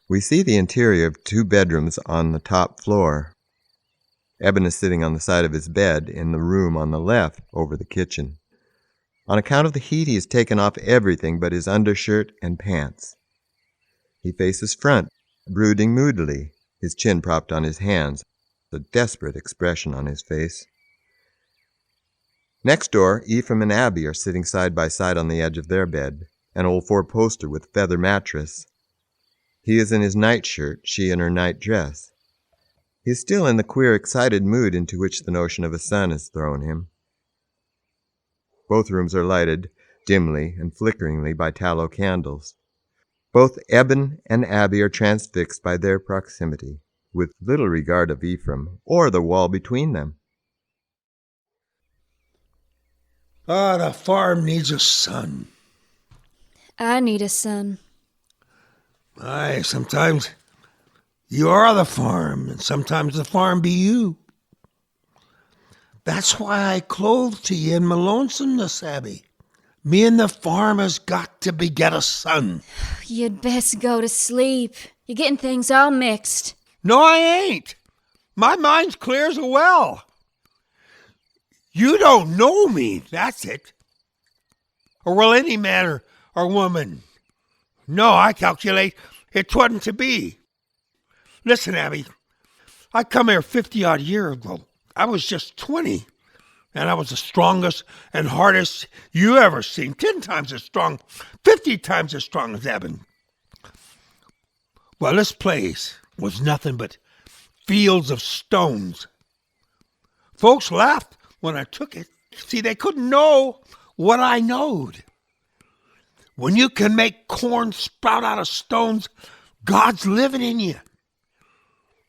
We see the interior of 2 bedrooms on the top floor. Eben is sitting on the side of his bed in the room on the left over the kitchen. On account of the heat, he has taken off everything but his undershirt and pants. He faces front, brooding moodily, his chin propped on his hands, a desperate expression on his face. Next door, Ephraim and Abbie are sitting side by side on the edge of their bed, an old 4-poster with feather mattress. He is in his nightshirt, she in her nightdress. He is still in the queer, excited mood into which the notion of a son has thrown him. Both rooms are lighted, dimly and flickeringly, by tallow candles. Both Eben and Abbie are transfixed by their proximity, with little regard of Ephraim or the wall between them. The farm needs a son. I need a son. Aye, sometimes you are the farm, and sometimes the farm be you. That's why I clothe to you in my lonesomeness, Abbie. Me and the farm has got to beget a son. You'd best go to sleep. You're getting things all mixed. No, I ain't. My mind's clear as a well. You don't know me, that's it. Or will any man or woman? No, I calculate it wasn't to be. Listen, Abbie, I come here 50-odd years ago. I was just 20, and I was the strongest and hardest you ever seen. 10 times as strong, 50 times as strong as Eben. Well, this place was nothing but fields of stones. Folks laughed when I took it. See, they couldn't know what I knowed. When you can make corn sprout out of stones, God's living in you.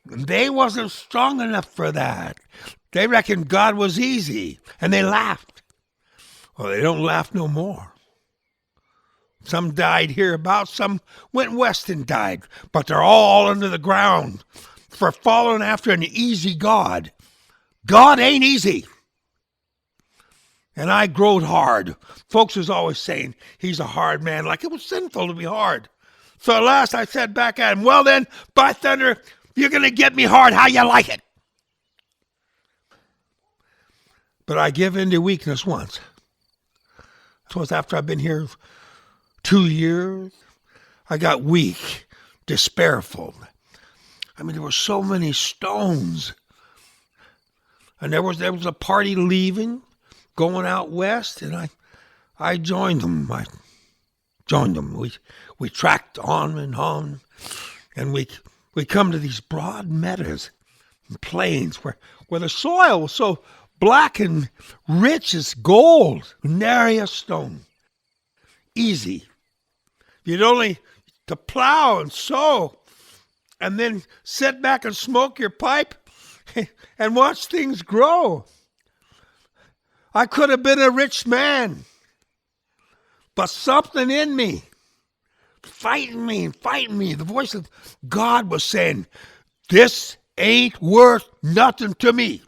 And they wasn't strong enough for that. They reckoned God was easy, and they laughed. Well, they don't laugh no more. Some died hereabouts, some went west and died, but they're all under the ground for following after an easy God. God ain't easy. And I growed hard. Folks was always saying he's a hard man, like it was sinful to be hard. So at last I said back at him, well then, by thunder, you're going to get me hard how you like it. But I give in to weakness once. It was after I've been here 2 years. I got weak, despairful. I mean, there were so many stones. And there was a party leaving, going out west, and I joined them. We tracked on and on, and we come to these broad meadows and plains where the soil was so black and rich as gold, nary a stone. Easy. You'd only to plow and sow, and then sit back and smoke your pipe and watch things grow. I could have been a rich man, but something in me, fighting me. The voice of God was saying, this ain't worth nothing to me.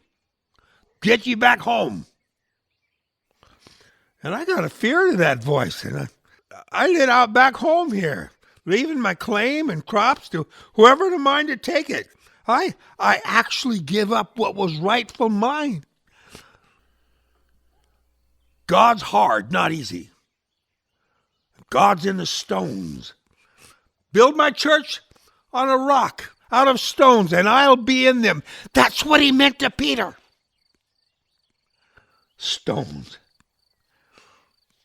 Get you back home. And I got a fear to that voice, and I lit out back home here, leaving my claim and crops to whoever to mind to take it. I actually give up what was rightful mine. God's hard, not easy. God's in the stones. Build my church on a rock out of stones, and I'll be in them. That's what he meant to Peter. Stones.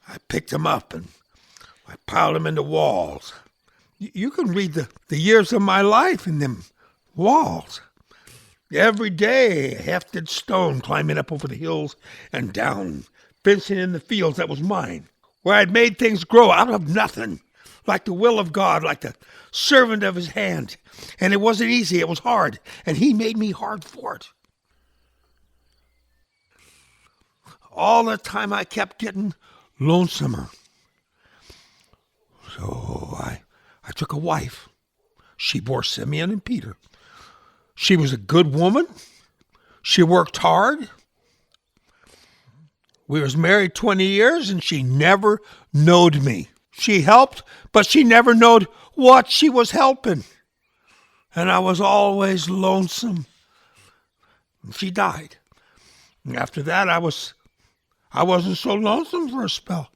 I picked them up and I piled them into walls. You can read the years of my life in them walls. Every day, a hefted stone climbing up over the hills and down, fencing in the fields that was mine, where I'd made things grow out of nothing, like the will of God, like the servant of his hand. And it wasn't easy, it was hard, and he made me hard for it. All the time I kept getting lonesomer. So I took a wife. She bore Simeon and Peter. She was a good woman. She worked hard. We was married 20 years, and she never knowed me. She helped, but she never knowed what she was helping. And I was always lonesome. And she died. And after that, I wasn't so lonesome for a spell.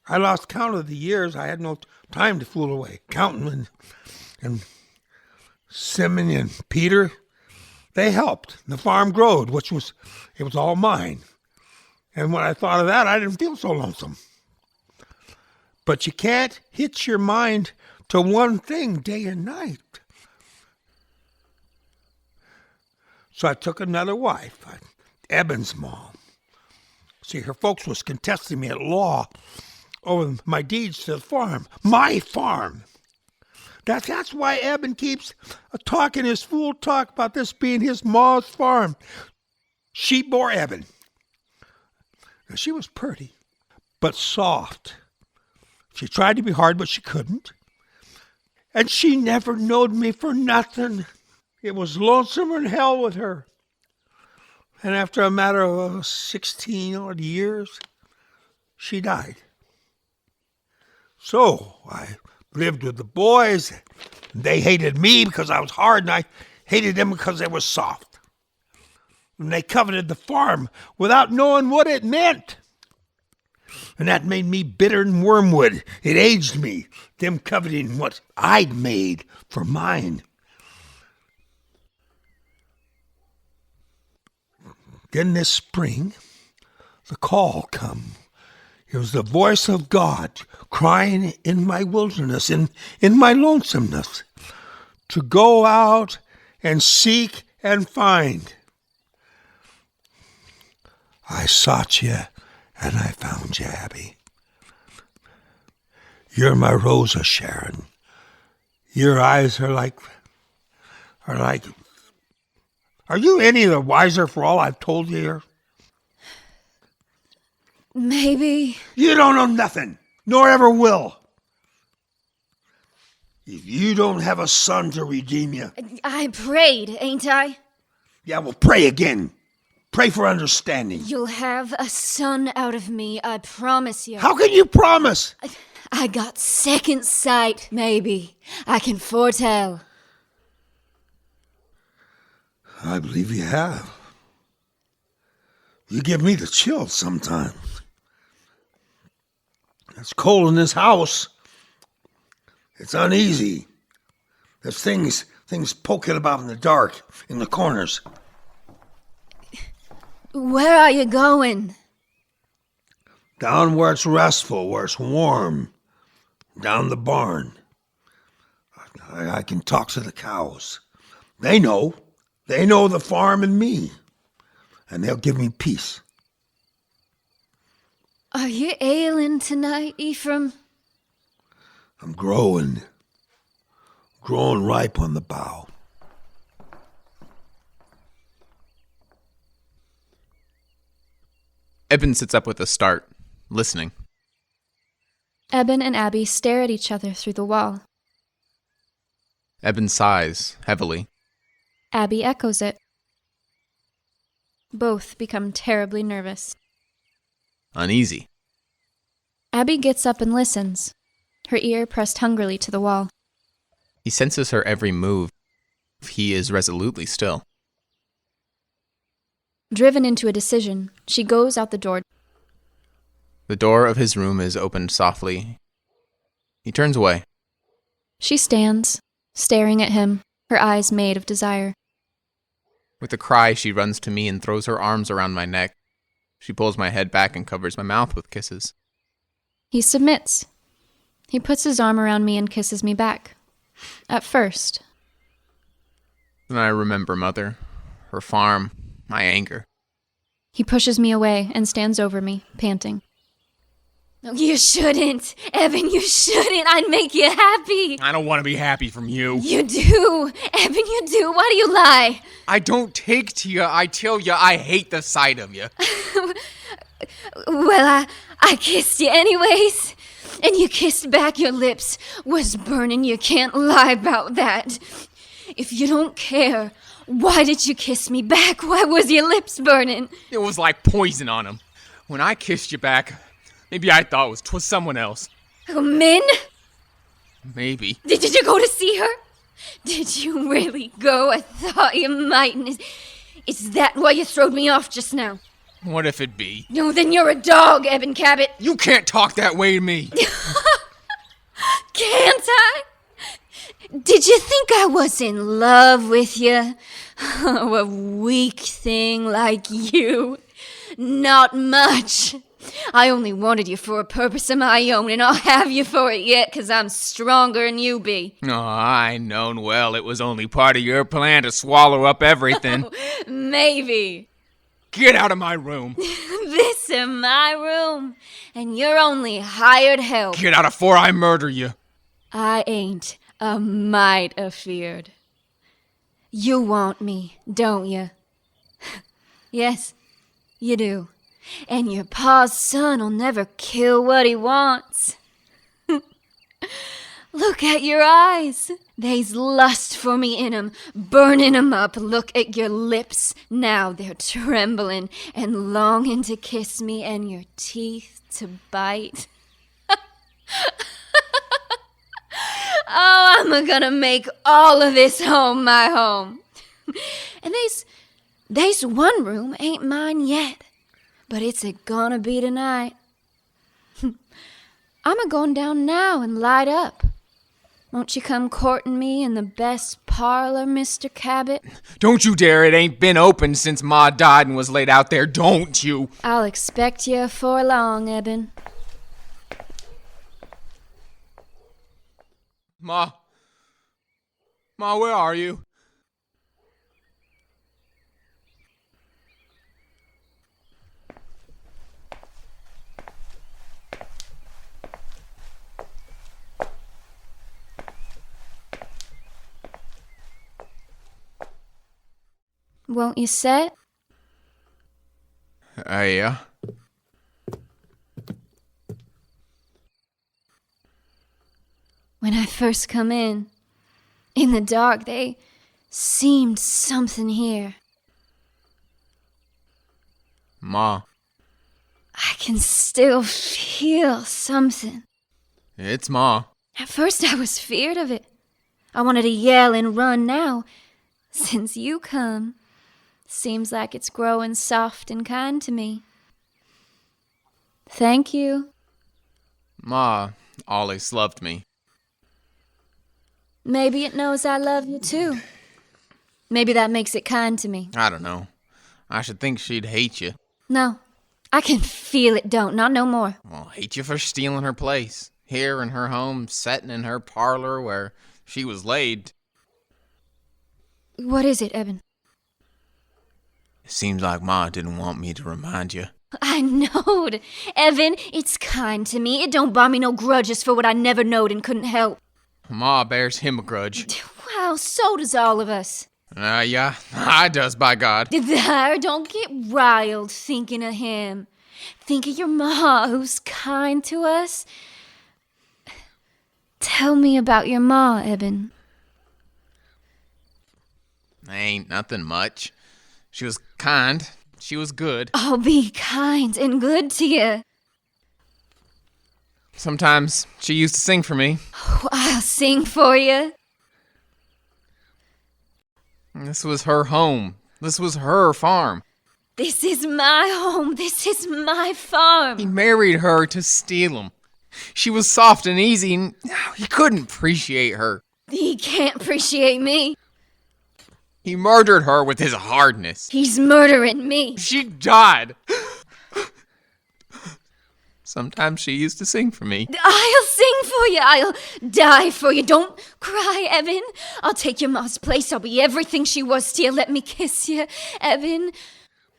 I lost count of the years. I had no time to fool away. Counting and Simeon and Peter, they helped. The farm growed, it was all mine. And when I thought of that, I didn't feel so lonesome. But you can't hitch your mind to one thing day and night. So I took another wife, Eben's mom. See, her folks was contesting me at law over my deeds to the farm, my farm. That's why Eben keeps talking his fool talk about this being his ma's farm. She bore Eben. Now, she was pretty, but soft. She tried to be hard, but she couldn't. And she never knowed me for nothing. It was lonesome in hell with her. And after a matter of 16 odd years, she died. So I lived with the boys. They hated me because I was hard, and I hated them because they were soft. when they coveted the farm without knowing what it meant. And that made me bitter than wormwood. It aged me, them coveting what I'd made for mine. Then this spring, the call come. It was the voice of God crying in my wilderness, in my lonesomeness, to go out and seek and find. I sought you and I found you, Abbie. You're my Rose of Sharon. Your eyes are like... Are you any the wiser for all I've told you here? Maybe. You don't know nothing, nor ever will. If you don't have a son to redeem you. I prayed, ain't I? Yeah, well, pray again. Pray for understanding. You'll have a son out of me, I promise you. How can you promise? I got second sight, maybe. I can foretell. I believe you have. You give me the chills sometimes. It's cold in this house. It's uneasy. There's things poking about in the dark, in the corners. Where are you going? Down where it's restful, where it's warm. Down the barn. I can talk to the cows. They know. They know the farm and me. And they'll give me peace. Are you ailing tonight, Ephraim? I'm growing ripe on the bough. Eben sits up with a start, listening. Eben and Abbie stare at each other through the wall. Eben sighs heavily. Abbie echoes it. Both become terribly nervous. Uneasy. Abbie gets up and listens, her ear pressed hungrily to the wall. He senses her every move. He is resolutely still. Driven into a decision, she goes out the door. The door of his room is opened softly. He turns away. She stands, staring at him, her eyes made of desire. With a cry, she runs to me and throws her arms around my neck. She pulls my head back and covers my mouth with kisses. He submits. He puts his arm around me and kisses me back. At first. Then I remember Mother, her farm, my anger. He pushes me away and stands over me, panting. You shouldn't, Eben, you shouldn't. I'd make you happy. I don't want to be happy from you. You do. Eben, you do. Why do you lie? I don't take to you. I tell you, I hate the sight of you. Well, I kissed you anyways. And you kissed back. Your lips was burning. You can't lie about that. If you don't care, why did you kiss me back? Why was your lips burning? It was like poison on them. When I kissed you back, maybe I thought 'twas someone else. Min? Maybe. Did you go to see her? Did you really go? I thought you mightn't. Is that why you throwed me off just now? What if it be? No, then you're a dog, Eben Cabot. You can't talk that way to me. Can't I? Did you think I was in love with you? Oh, a weak thing like you. Not much. I only wanted you for a purpose of my own, and I'll have you for it yet, 'cause I'm stronger than you be. Oh, I known well it was only part of your plan to swallow up everything. Maybe. Get out of my room. This is my room, and you're only hired help. Get out afore I murder you. I ain't a mite afeard. You want me, don't you? Yes, you do. And your pa's son'll never kill what he wants. Look at your eyes. They's lust for me in 'em, burning 'em up. Look at your lips. Now they're trembling and longing to kiss me, and your teeth to bite. Oh, I'm gonna make all of this home my home. And There's one room ain't mine yet, but it's gonna be tonight. I'm a-going down now and light up. Won't you come courting me in the best parlor, Mr. Cabot? Don't you dare. It ain't been opened since Ma died and was laid out there. Don't you? I'll expect you afore long, Eben. Ma, where are you? Won't you set? Yeah. When I first come in the dark, they seemed something here. Ma, I can still feel something. it's Ma. At first I was feared of it. I wanted to yell and run now. Since you come, seems like it's growing soft and kind to me. Thank you. Ma always loved me. Maybe it knows I love you too. Maybe that makes it kind to me. I don't know. I should think she'd hate you. No, I can feel it don't, not no more. Well, hate you for stealing her place. Here in her home, setting in her parlor where she was laid. What is it, Eben? It seems like Ma didn't want me to remind you. I knowed. Evan, it's kind to me. It don't bar me no grudges for what I never knowed and couldn't help. Ma bears him a grudge. Well, so does all of us. Yeah, I does, by God. There, don't get riled thinking of him. Think of your ma, who's kind to us. Tell me about your ma, Eben. Ain't nothing much. She was kind. She was good. I'll be kind and good to you. Sometimes she used to sing for me. Oh, I'll sing for you. This was her home. This was her farm. This is my home. This is my farm. He married her to steal him. She was soft and easy, and he couldn't appreciate her. He can't appreciate me. He murdered her with his hardness. He's murdering me. She died. Sometimes she used to sing for me. I'll sing for you. I'll die for you. Don't cry, Eben. I'll take your ma's place. I'll be everything she was to you. Let me kiss you, Eben.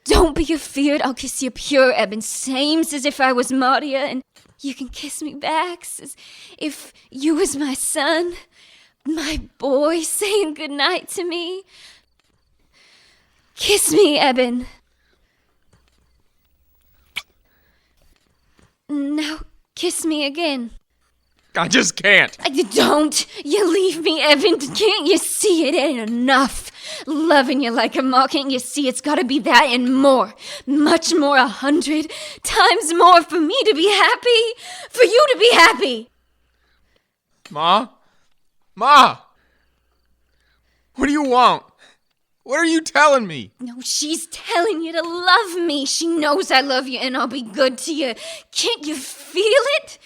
Don't be afeard. I'll kiss you pure, Eben. Same's as if I was Maria, and you can kiss me back as if you was my son, my boy, saying goodnight to me. Kiss me, Eben. Now, kiss me again. I just can't. Don't you leave me, Evan. Can't you see it ain't enough? Loving you like a ma, can't you see it's gotta be that and more? Much more, 100 times more for me to be happy. For you to be happy. Ma? Ma! What do you want? What are you telling me? No, she's telling you to love me. She knows I love you and I'll be good to you. Can't you feel it?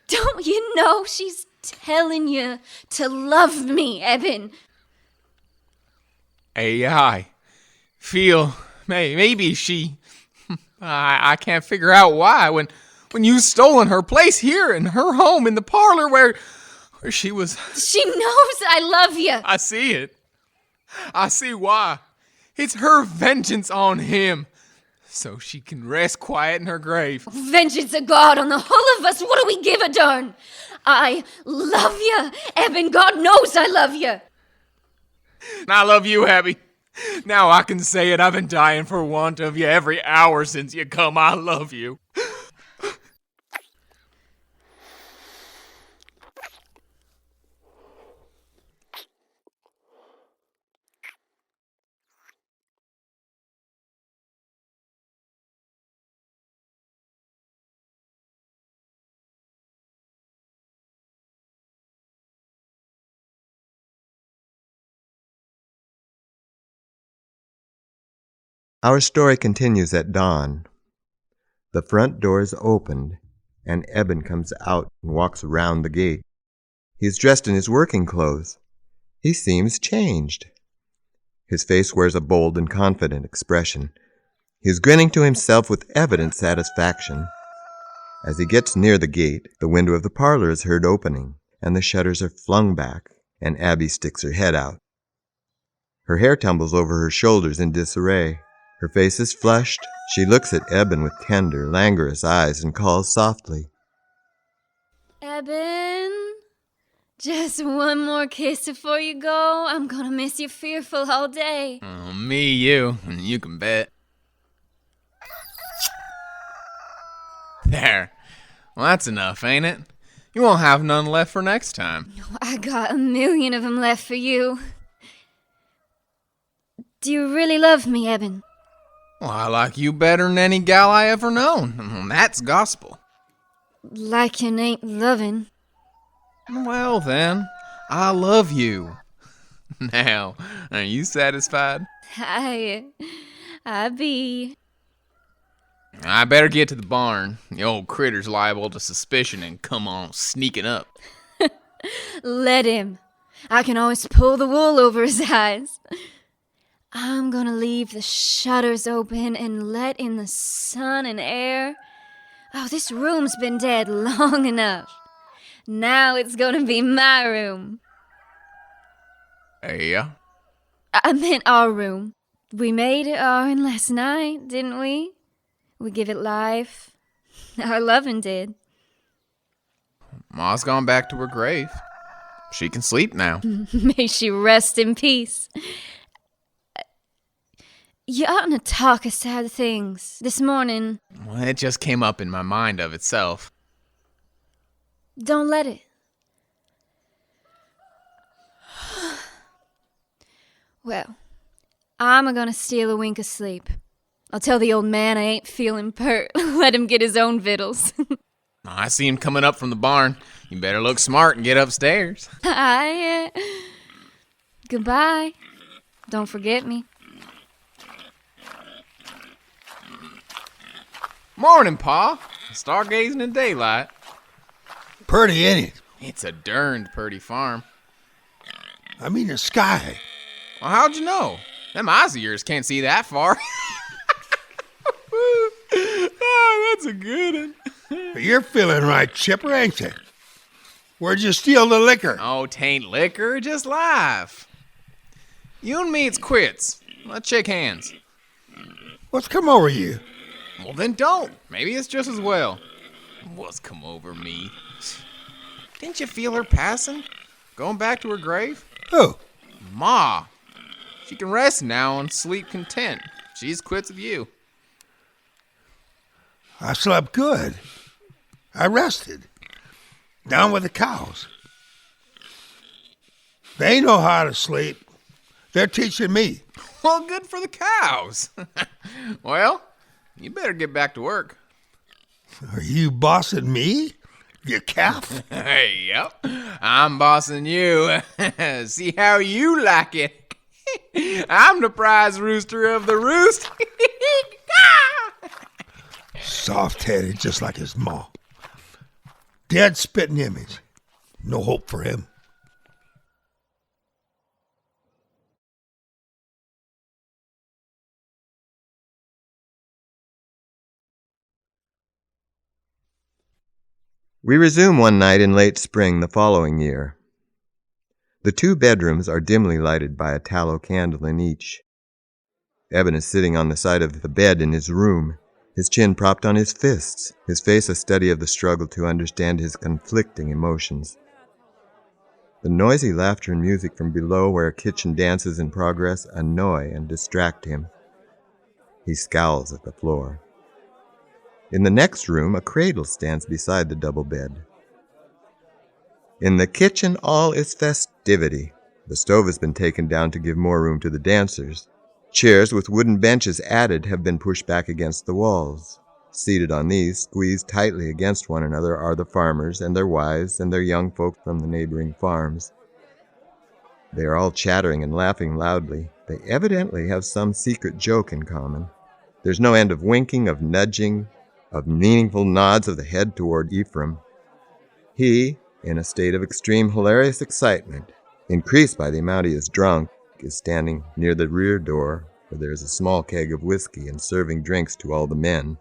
Don't you know she's telling you to love me, Eben? I feel maybe she... I can't figure out why. When you stolen her place here in her home in the parlor where she was... She knows I love you. I see it. I see why. It's her vengeance on him. So she can rest quiet in her grave. Vengeance of God on the whole of us. What do we give a darn? I love you, Eben. God knows I love you. And I love you, Abbie. Now I can say it. I've been dying for want of you every hour since you come. I love you. Our story continues at dawn. The front door is opened, and Eben comes out and walks around the gate. He is dressed in his working clothes. He seems changed. His face wears a bold and confident expression. He is grinning to himself with evident satisfaction. As he gets near the gate, the window of the parlor is heard opening, and the shutters are flung back, and Abbie sticks her head out. Her hair tumbles over her shoulders in disarray. Her face is flushed. She looks at Eben with tender, languorous eyes and calls softly, Eben, just one more kiss before you go. I'm gonna miss you fearful all day. Oh, me, you can bet. There. Well, that's enough, ain't it? You won't have none left for next time. I got 1,000,000 of them left for you. Do you really love me, Eben? Well, I like you better than any gal I ever known. That's gospel. Liking ain't loving. Well, then, I love you. Now, are you satisfied? I be. I better get to the barn. The old critter's liable to suspicion and come on sneaking up. Let him. I can always pull the wool over his eyes. I'm gonna leave the shutters open and let in the sun and air. Oh, this room's been dead long enough. Now it's gonna be my room. Yeah? I meant our room. We made it our'n last night, didn't we? We give it life. Our lovin' did. Ma's gone back to her grave. She can sleep now. May she rest in peace. You oughtn't to talk of sad things. This morning. Well, it just came up in my mind of itself. Don't let it. Well, I'm gonna steal a wink of sleep. I'll tell the old man I ain't feeling pert. Let him get his own victuals. I see him coming up from the barn. You better look smart and get upstairs. Goodbye. Don't forget me. Morning, Pa. Stargazing in daylight. Purty, ain't it? It's a derned purty farm. I mean the sky. Well, how'd you know? Them eyes of yours can't see that far. Oh, that's a good one. You're feeling right, Chipper, ain't you? Where'd you steal the liquor? Oh, 'tain't liquor, just life. You and me, it's quits. Let's shake hands. What's come over you? Well, then don't. Maybe it's just as well. What's come over me? Didn't you feel her passing? Going back to her grave? Who? Ma. She can rest now and sleep content. She's quits with you. I slept good. I rested. Down with the cows. They know how to sleep. They're teaching me. Well, good for the cows. Well, you better get back to work. Are you bossing me, you calf? Hey, yep. I'm bossing you. See how you like it. I'm the prize rooster of the roost. Soft-headed, just like his ma. Dead spitting image. No hope for him. We resume one night in late spring the following year. The 2 bedrooms are dimly lighted by a tallow candle in each. Eben is sitting on the side of the bed in his room, his chin propped on his fists, his face a study of the struggle to understand his conflicting emotions. The noisy laughter and music from below where a kitchen dance is in progress annoy and distract him. He scowls at the floor. In the next room, a cradle stands beside the double bed. In the kitchen, all is festivity. The stove has been taken down to give more room to the dancers. Chairs with wooden benches added have been pushed back against the walls. Seated on these, squeezed tightly against one another, are the farmers and their wives and their young folk from the neighboring farms. They are all chattering and laughing loudly. They evidently have some secret joke in common. There's no end of winking, of nudging, of meaningful nods of the head toward Ephraim. He, in a state of extreme hilarious excitement, increased by the amount he is drunk, is standing near the rear door where there is a small keg of whiskey and serving drinks to all the men.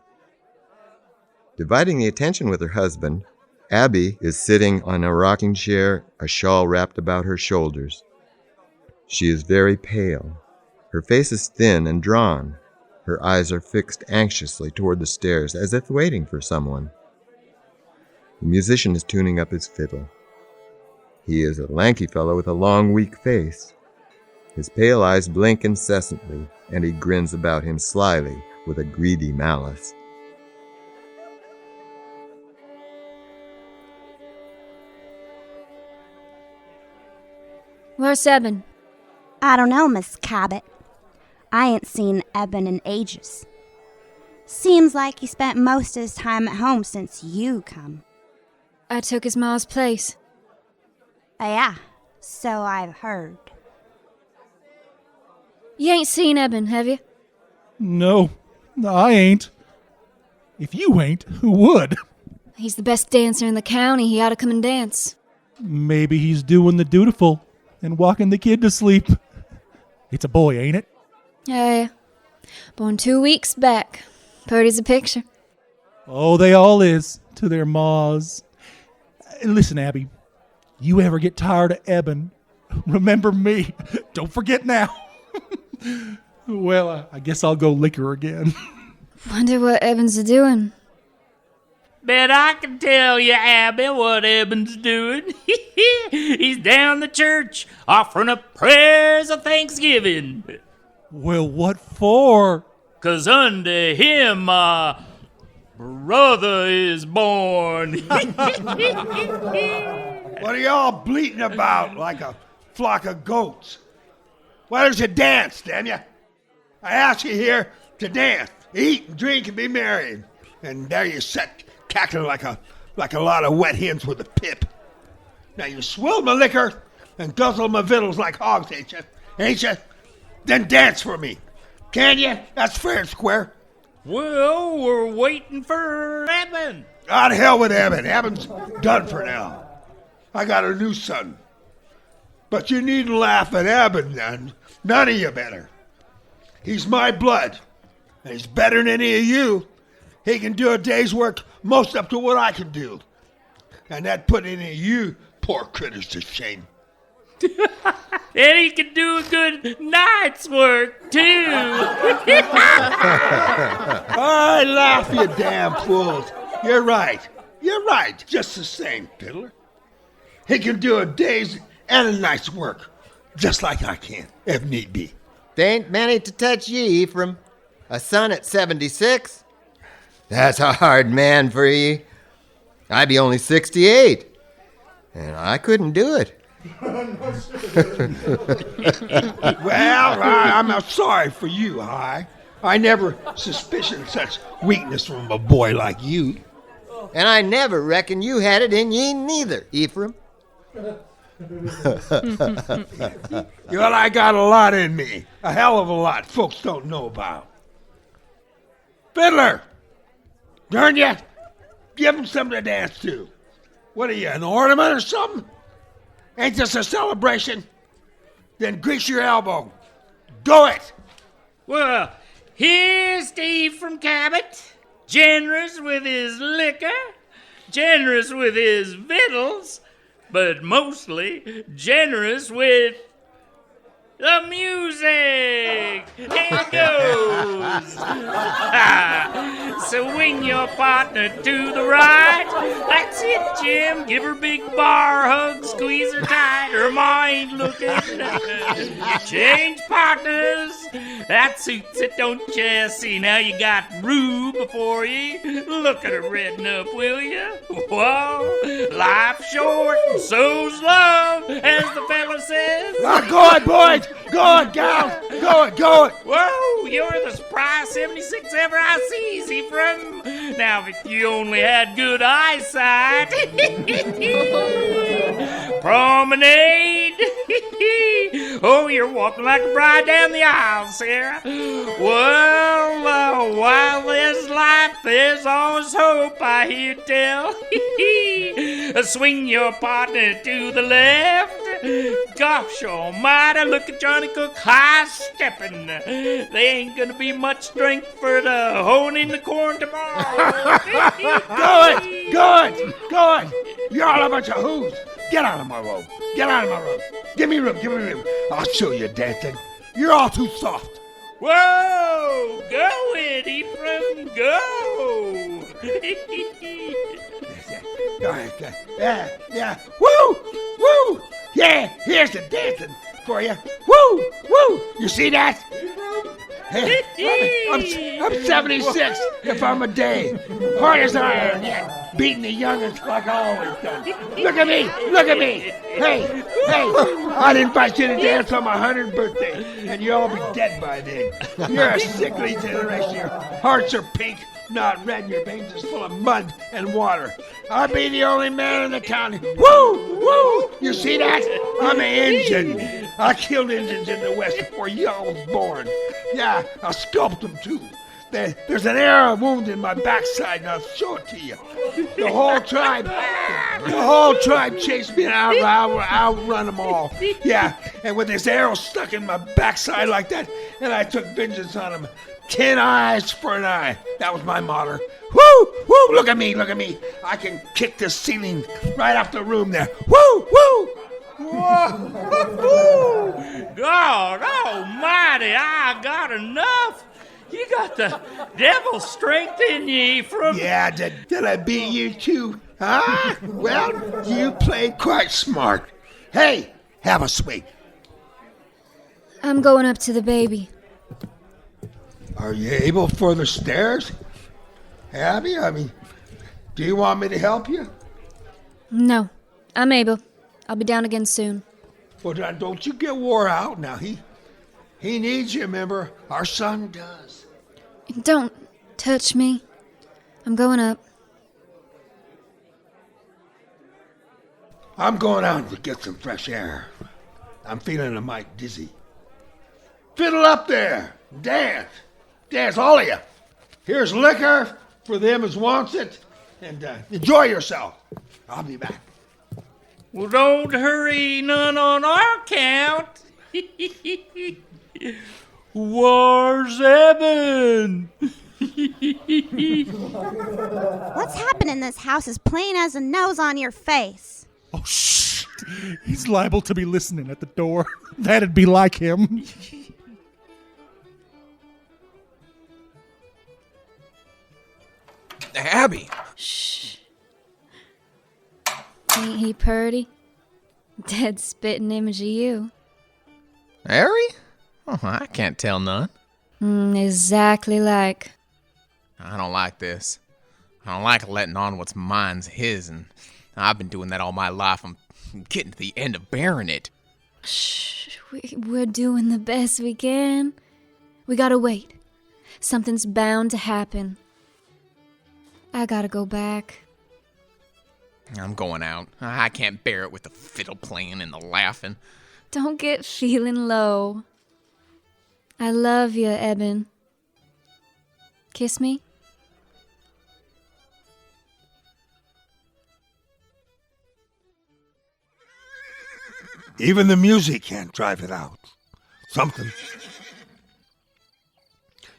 Dividing the attention with her husband, Abbie is sitting on a rocking chair, a shawl wrapped about her shoulders. She is very pale. Her face is thin and drawn. Her eyes are fixed anxiously toward the stairs, as if waiting for someone. The musician is tuning up his fiddle. He is a lanky fellow with a long, weak face. His pale eyes blink incessantly, and he grins about him slyly with a greedy malice. Where's Eben? I don't know, Miss Cabot. I ain't seen Eben in ages. Seems like he spent most of his time at home since you come. I took his ma's place. Yeah, so I've heard. You ain't seen Eben, have you? No, I ain't. If you ain't, who would? He's the best dancer in the county. He ought to come and dance. Maybe he's doing the dutiful and walking the kid to sleep. It's a boy, ain't it? Yeah. Born 2 weeks back. Purty's a picture. Oh, they all is, to their ma's. Listen, Abbie, you ever get tired of Eben, remember me. Don't forget now. Well, I guess I'll go lick her again. Wonder what Eben's doing. Bet I can tell you, Abbie, what Eben's doing. He's down the church offering up prayers of thanksgiving. Well, what for? 'Cause unto him my brother is born. What are y'all bleating about like a flock of goats? Why don't you dance, damn you? I ask you here to dance, eat and drink and be merry. And there you sit, cackling like a lot of wet hens with a pip. Now you swill my liquor and guzzle my victuals like hogs, ain't you? Ain't you? Then dance for me. Can you? That's fair and square. Well, we're waiting for Eben. God hell with Eben. Eben's done for now. I got a new son. But you needn't laugh at Eben, none. None of you better. He's my blood. And he's better than any of you. He can do a day's work most up to what I can do. And that put any of you poor critters to shame. And he can do a good night's work, too. I laugh, you damn fools. You're right. You're right. Just the same, Fiddler. He can do a day's and a night's work, just like I can, if need be. There ain't many to touch ye, Ephraim. A son at 76? That's a hard man for ye. I be only 68, and I couldn't do it. Well, I'm not sorry for you, I never suspicioned such weakness from a boy like you. And I never reckon you had it in ye neither, Ephraim. Well, I got a lot in me. A hell of a lot folks don't know about. Fiddler! Darn ya! Give him something to dance to. What are you, an ornament or something? Ain't this a celebration? Then grease your elbow. Go it! Well, here's Steve from Cabot, generous with his liquor, generous with his victuals, but mostly generous with the music. Here it goes. Swing your partner to the right. That's it, Jim. Give her big bar hug, squeeze her tight. Her mind looking. Change partners. That suits it, don't you? See, now you got Rube before you. Look at her redding up, will you? Whoa, life's short and so's love, as the fella says. Go it, boys! Go it, gals! Go it, go it! Whoa, you're the surprise 76 ever I sees, Ephraim. Now, if you only had good eyesight. Promenade. Oh, you're walking like a bride down the aisle, Sarah. Well, while there's life, there's always hope, I hear tell. Swing your partner to the left. Gosh almighty, look at Johnny Cook high-stepping. They ain't gonna be much strength for the hoeing in the corn tomorrow. Good. You're all a bunch of who's. Get out of my road. Give me room. I'll show you dancing. You're all too soft. Whoa! Go it, Ephraim, go! Yeah. Woo! Yeah, here's the dancing for you. Woo! You see that? Hey, I'm 76 if I'm a day. Hard as iron, yeah. Beating the youngest like I always done. Look at me. Hey, I'd invite you to dance on my 100th birthday, and you'll all be dead by then. You're a sickly generation. Your hearts are pink, not red. Your veins are full of mud and water. I'll be the only man in the county. Woo! You see that? I'm an Injun. I killed Indians in the West before y'all was born. Yeah, I'll sculpt them too. There's an arrow wound in my backside, and I'll show it to you. The whole tribe chased me, and I'll outrun them all. Yeah, and with this arrow stuck in my backside like that, and I took vengeance on them. 10 eyes for an eye. That was my motto. Woo! Look at me. I can kick the ceiling right off the room there. Woo! God almighty, I got enough. You got the devil's strength in you, Ephraim. Yeah, did I beat you too? Huh? Well, you played quite smart. Hey, have a swig. I'm going up to the baby. Are you able for the stairs? Abbie, do you want me to help you? No, I'm able. I'll be down again soon. Well, don't you get wore out now. He needs you, remember? Our son does. Don't touch me. I'm going up. I'm going out to get some fresh air. I'm feeling a mite dizzy. Fiddle up there. Dance, all of you. Here's liquor for them as wants it. And enjoy yourself. I'll be back. Well, don't hurry none on our count. Where's Eben? What's happening in this house is plain as a nose on your face. Oh, shh. He's liable to be listening at the door. That'd be like him. Abbie. Shh. Ain't he purty? Dead spitting image of you. Harry? Oh, I can't tell none. Exactly like. I don't like this. I don't like letting on what's mine's his, and I've been doing that all my life. I'm getting to the end of bearing it. Shh. We're doing the best we can. We gotta wait. Something's bound to happen. I gotta go back. I'm going out. I can't bear it with the fiddle playing and the laughing. Don't get feeling low. I love you, Eben. Kiss me? Even the music can't drive it out. Something.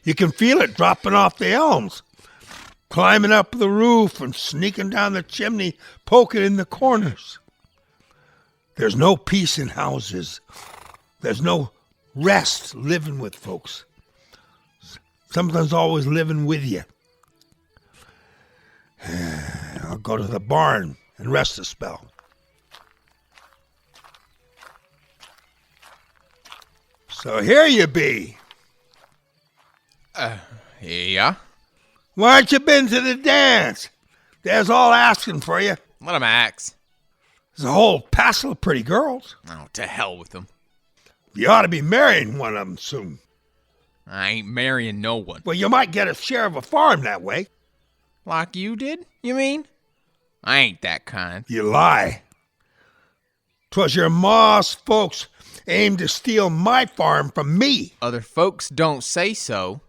You can feel it dropping off the elms, climbing up the roof and sneaking down the chimney, poking in the corners. There's no peace in houses. There's no rest living with folks. Something's always living with you. I'll go to the barn and rest a spell. So here you be. Yeah? Why ain't you been to the dance? Dad's all asking for you. Let him ax. There's a whole passel of pretty girls. Oh, to hell with them. You ought to be marrying one of them soon. I ain't marrying no one. Well, you might get a share of a farm that way. Like you did, you mean? I ain't that kind. You lie. 'Twas your ma's folks aimed to steal my farm from me. Other folks don't say so.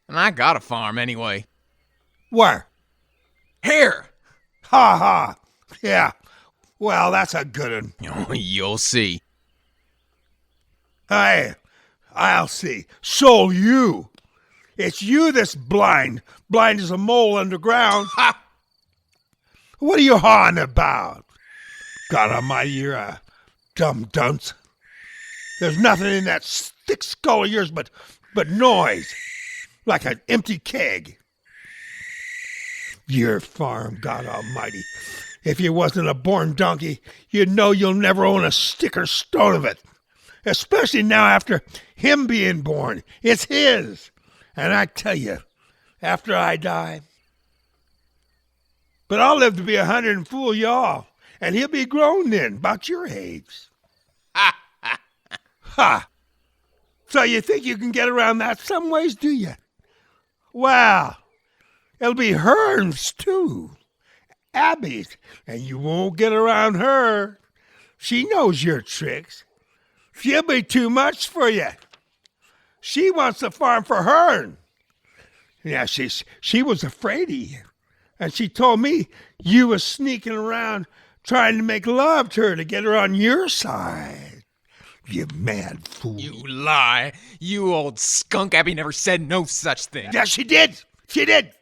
And I got a farm anyway. Where? Here! Ha ha. Yeah. Well, that's a good one. Oh, you'll see. I'll see. So you. It's you that's blind as a mole underground. Ha! What are you hawing about? God almighty, you're a dumb dunce. There's nothing in that thick skull of yours but noise, like an empty keg. Your farm, God almighty. If you wasn't a born donkey, you'd know you'll never own a stick or stone of it. Especially now after him being born. It's his. And I tell you, after I die, but I'll live to be 100 and fool y'all, and he'll be grown then, about your age. Ha! Ha! So you think you can get around that some ways, do you? Well, it'll be hers, too. Abbie's, and you won't get around her. She knows your tricks. She'll be too much for you. She wants the farm for her. Yeah, she was afraid of you. And she told me you was sneaking around trying to make love to her to get her on your side. You mad fool. You lie. You old skunk. Abbie never said no such thing. Yeah, she did. She did.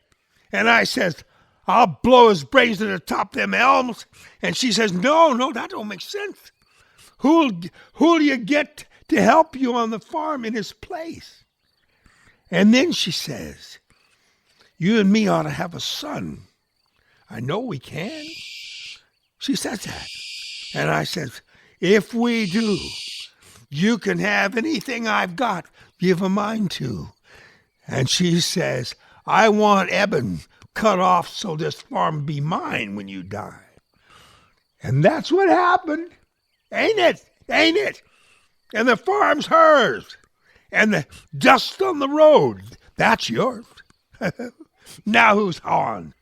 And I says, I'll blow his brains to the top of them elms. And she says, no, that don't make sense. Who'll you get to help you on the farm in his place? And then she says, you and me ought to have a son. I know we can. She says that. And I says, if we do, you can have anything I've got, give a mind to. And she says, I want Eben cut off so this farm be mine when you die. And that's what happened. Ain't it? Ain't it? And the farm's hers. And the dust on the road, that's yours. Now who's on?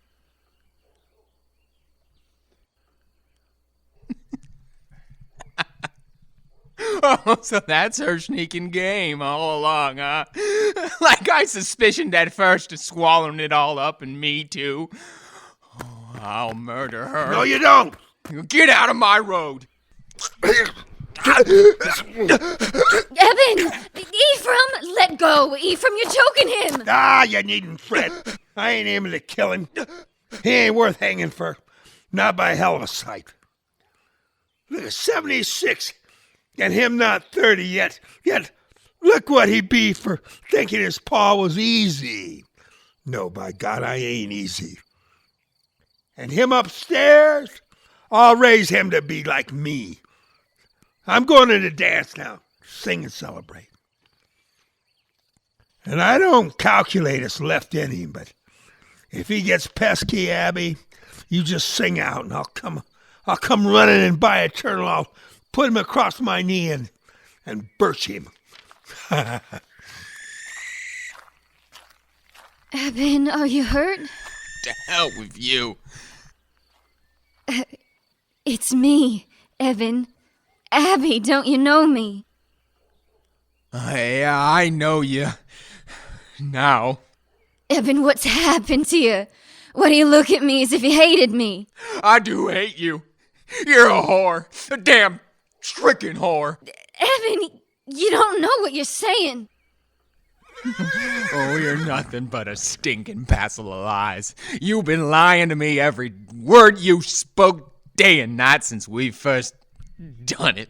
Oh, so that's her sneaking game all along, huh? Like I suspicioned at first of swallowing it all up, and me too. Oh, I'll murder her. No, you don't. Get out of my road. Eben! Ephraim! Let go! Ephraim, you're choking him! You needn't fret. I ain't aiming to kill him. He ain't worth hanging for. Not by a hell of a sight. Look at 76, and him not 30 yet. Yet, look what he be for thinking his paw was easy. No, by God, I ain't easy. And him upstairs, I'll raise him to be like me. I'm going to the dance now. Sing and celebrate. And I don't calculate it's left in him, but if he gets pesky, Abbie, you just sing out and I'll come running and buy a turtle. I'll put him across my knee and birch him. Eben, are you hurt? To hell with you. It's me, Eben. Abbie, don't you know me? Yeah, I know you. Now. Eben, what's happened to you? Why do you look at me as if you hated me? I do hate you. You're a whore. A damn stricken whore. Eben, you don't know what you're saying. Oh, you're nothing but a stinking passel of lies. You've been lying to me every word you spoke day and night since we first done it.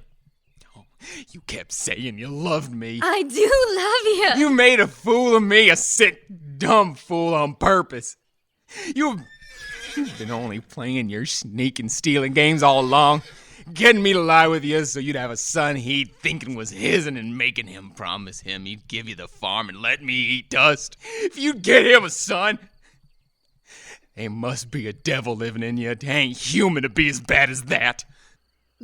Oh, you kept saying you loved me. I do love you. You made a fool of me, a sick, dumb fool on purpose. You've been only playing your sneaking, stealing games all along, getting me to lie with you so you'd have a son he'd thinking was his, and then making him promise him he'd give you the farm and let me eat dust if you'd get him a son. There must be a devil living in you. It ain't human to be as bad as that.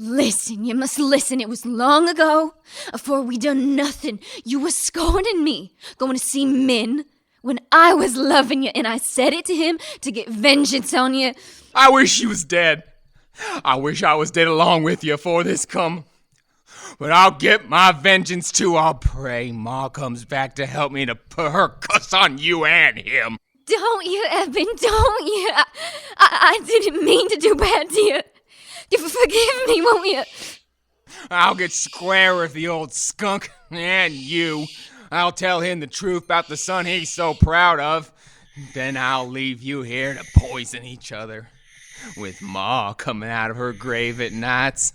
Listen, you must listen. It was long ago, afore we done nothing. You was scorning me, going to see men, when I was loving you, and I said it to him to get vengeance on you. I wish you was dead. I wish I was dead along with you afore this come. But I'll get my vengeance too. I'll pray Ma comes back to help me to put her cuss on you and him. Don't you, Eben, don't you? I didn't mean to do bad to you. You forgive me, won't you? I'll get square with the old skunk and you. I'll tell him the truth about the son he's so proud of. Then I'll leave you here to poison each other. With Ma coming out of her grave at nights.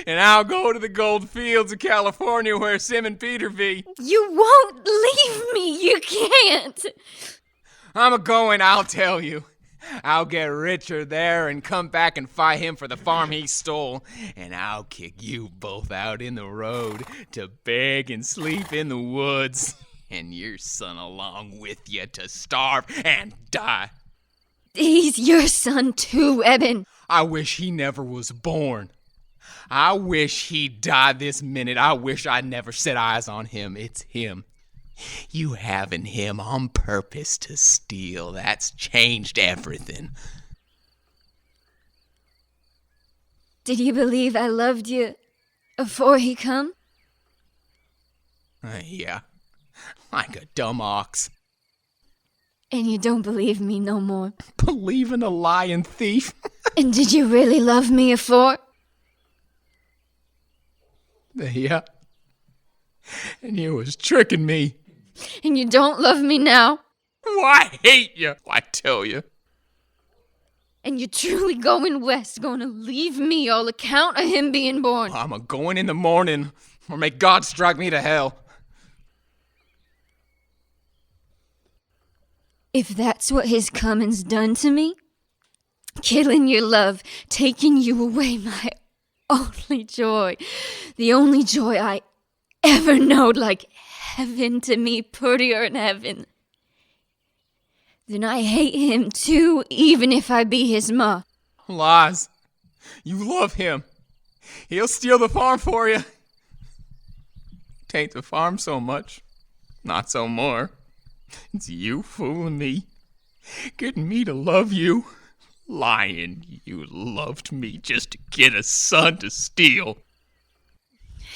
And I'll go to the gold fields of California where Sim and Peter be. You won't leave me. You can't. I'm a-going, I'll tell you. I'll get richer there and come back and fight him for the farm he stole. And I'll kick you both out in the road to beg and sleep in the woods. And your son along with you to starve and die. He's your son too, Eben. I wish he never was born. I wish he died this minute. I wish I never set eyes on him. It's him. You having him on purpose to steal. That's changed everything. Did you believe I loved you afore he come? Yeah, like a dumb ox. And you don't believe me no more? Believe in a lying thief? And did you really love me afore? Yeah. And you was tricking me. And you don't love me now? I hate you, I tell you. And you're truly going west, going to leave me all account of him being born? I'm a-going in the morning, or may God strike me to hell. If that's what his coming's done to me, killing your love, taking you away, my only joy, the only joy I ever knowed, like heaven to me, prettier than heaven, then I hate him too, even if I be his ma. Lies. You love him. He'll steal the farm for you. Tain't the farm so much. Not so more. It's you fooling me. Getting me to love you. Lying you loved me just to get a son to steal.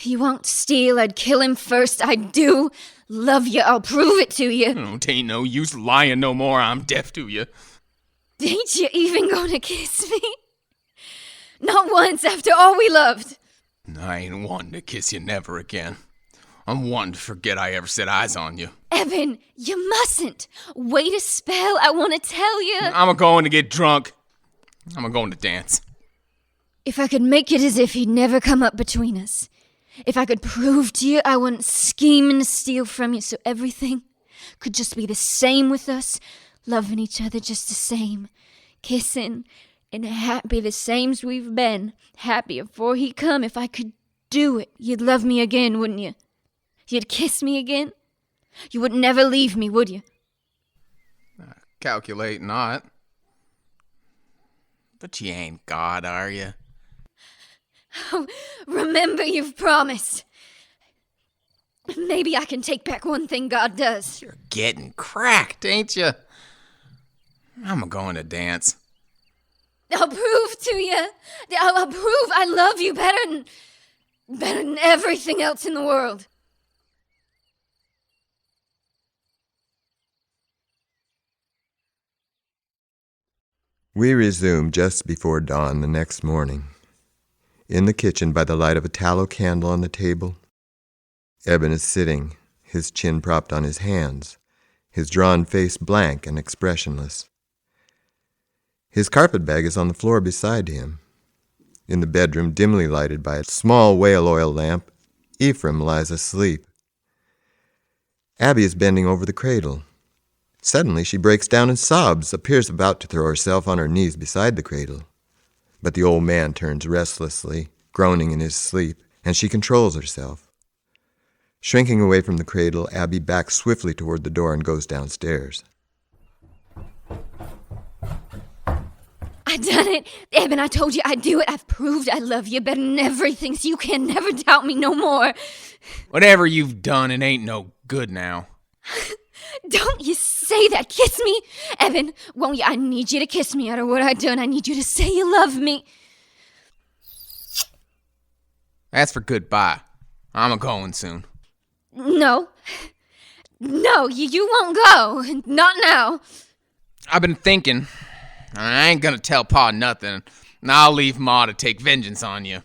You won't steal, I'd kill him first. I do love you, I'll prove it to you. Oh, 'tain't no use lying no more, I'm deaf to you. Ain't you even gonna kiss me? Not once after all we loved. I ain't wanting to kiss you never again. I'm wanting to forget I ever set eyes on you. Eben, you mustn't. Wait a spell, I want to tell you. I'm a-going to get drunk. I'm a-going to dance. If I could make it as if he'd never come up between us. If I could prove to you I wasn't scheming to steal from you so everything could just be the same with us, loving each other just the same, kissing and happy the same's we've been, happy afore he come. If I could do it, you'd love me again, wouldn't you? You'd kiss me again? You would never leave me, would you? Calculate not. But you ain't God, are you? Oh, remember you've promised. Maybe I can take back one thing God does. You're getting cracked, ain't you? I'm a-going to dance. I'll prove to you. I'll prove I love you better than everything else in the world. We resume just before dawn the next morning. In the kitchen, by the light of a tallow candle on the table, Eben is sitting, his chin propped on his hands, his drawn face blank and expressionless. His carpetbag is on the floor beside him. In the bedroom, dimly lighted by a small whale oil lamp, Ephraim lies asleep. Abbie is bending over the cradle. Suddenly she breaks down and sobs, appears about to throw herself on her knees beside the cradle. But the old man turns restlessly, groaning in his sleep, and she controls herself. Shrinking away from the cradle, Abbie backs swiftly toward the door and goes downstairs. I done it. Eben, I told you I'd do it. I've proved I love you better than everything, so you can never doubt me no more. Whatever you've done, it ain't no good now. Don't you say that. Kiss me. Eben, won't you? I need you to kiss me out of what I done. I need you to say you love me. That's for goodbye. I'm a-going soon. No. No, you won't go. Not now. I've been thinking. I ain't gonna tell Pa nothing. I'll leave Ma to take vengeance on you.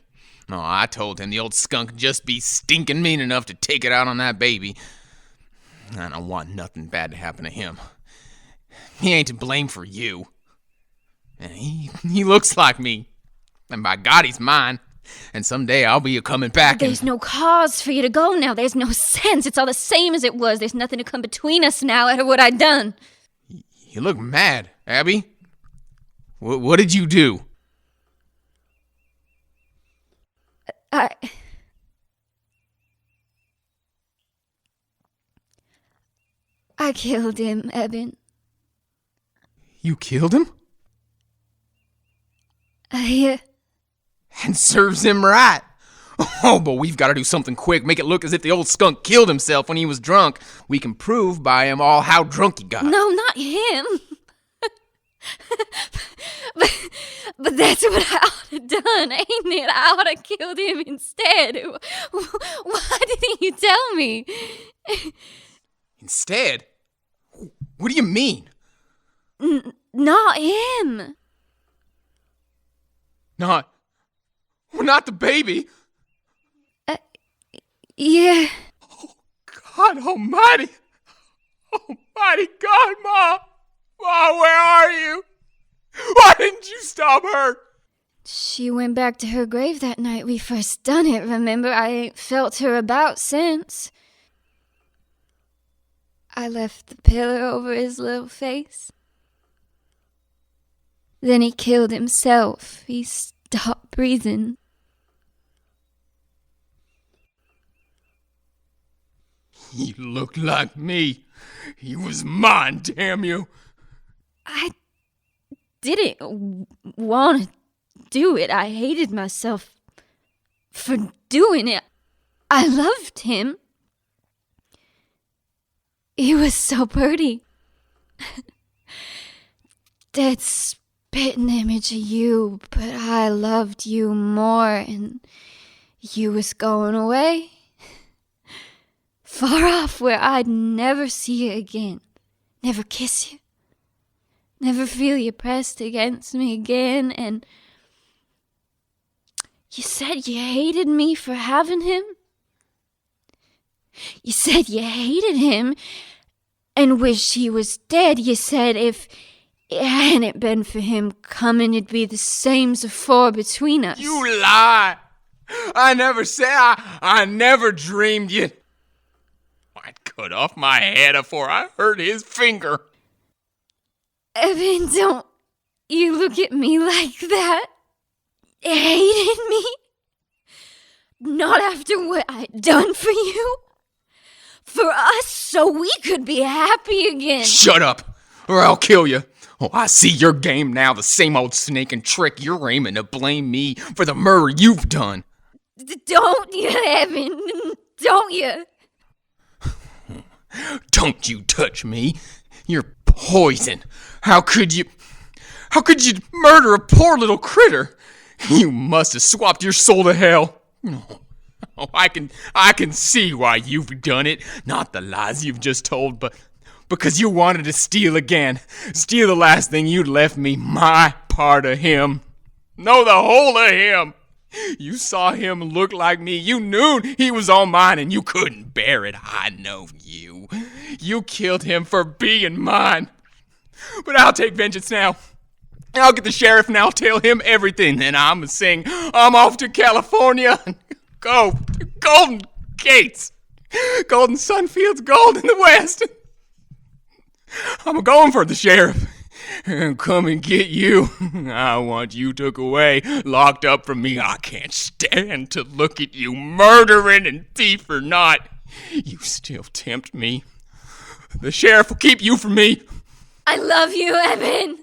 No, I told him the old skunk just be stinking mean enough to take it out on that baby. I don't want nothing bad to happen to him. He ain't to blame for you. And he looks like me. And by God, he's mine. And someday I'll be a-coming back. There's no cause for you to go now. There's no sense. It's all the same as it was. There's nothing to come between us now out of what I done. You look mad, Abbie. What did you do? I killed him, Eben. You killed him? Yeah. And serves him right. Oh, but we've got to do something quick. Make it look as if the old skunk killed himself when he was drunk. We can prove by him all how drunk he got. No, not him. but that's what I ought to done, ain't it? I ought to killed him instead. Why didn't you tell me? Instead? What do you mean? Not him. Not the baby. Yeah. Oh, God almighty. Almighty God, Ma. Ma, where are you? Why didn't you stop her? She went back to her grave that night we first done it, remember? I ain't felt her about since. I left the pillar over his little face. Then he killed himself. He stopped breathing. He looked like me. He was mine, damn you. I didn't want to do it. I hated myself for doing it. I loved him. He was so pretty. Dead spitting image of you, but I loved you more, and you was going away. Far off where I'd never see you again. Never kiss you. Never feel you pressed against me again, and you said you hated me for having him. You said you hated him and wished he was dead. You said if it hadn't been for him coming, it'd be the same as afore between us. You lie! I never said, I never dreamed you. I'd cut off my head afore I hurt his finger. Eben, don't you look at me like that. Hated me? Not after what I'd done for you? For us, so we could be happy again. Shut up, or I'll kill you. Oh, I see your game now, the same old snake and trick. You're aiming to blame me for the murder you've done. Don't you, Eben? Don't you? Don't you touch me. You're poison. How could you murder a poor little critter? You must have swapped your soul to hell. Oh, I can see why you've done it. Not the lies you've just told, but because you wanted to steal again. Steal the last thing you'd left me, my part of him. No, the whole of him. You saw him look like me. You knew he was all mine, and you couldn't bear it. I know you. You killed him for being mine. But I'll take vengeance now. I'll get the sheriff and I'll tell him everything. Then I'm sing. I'm off to California. Go to Golden Gates. Golden Sunfields, gold in the west. I'm going for the sheriff. Come and get you. I want you took away, locked up from me. I can't stand to look at you, murdering and thief or not. You still tempt me. The sheriff will keep you from me. I love you, Eben.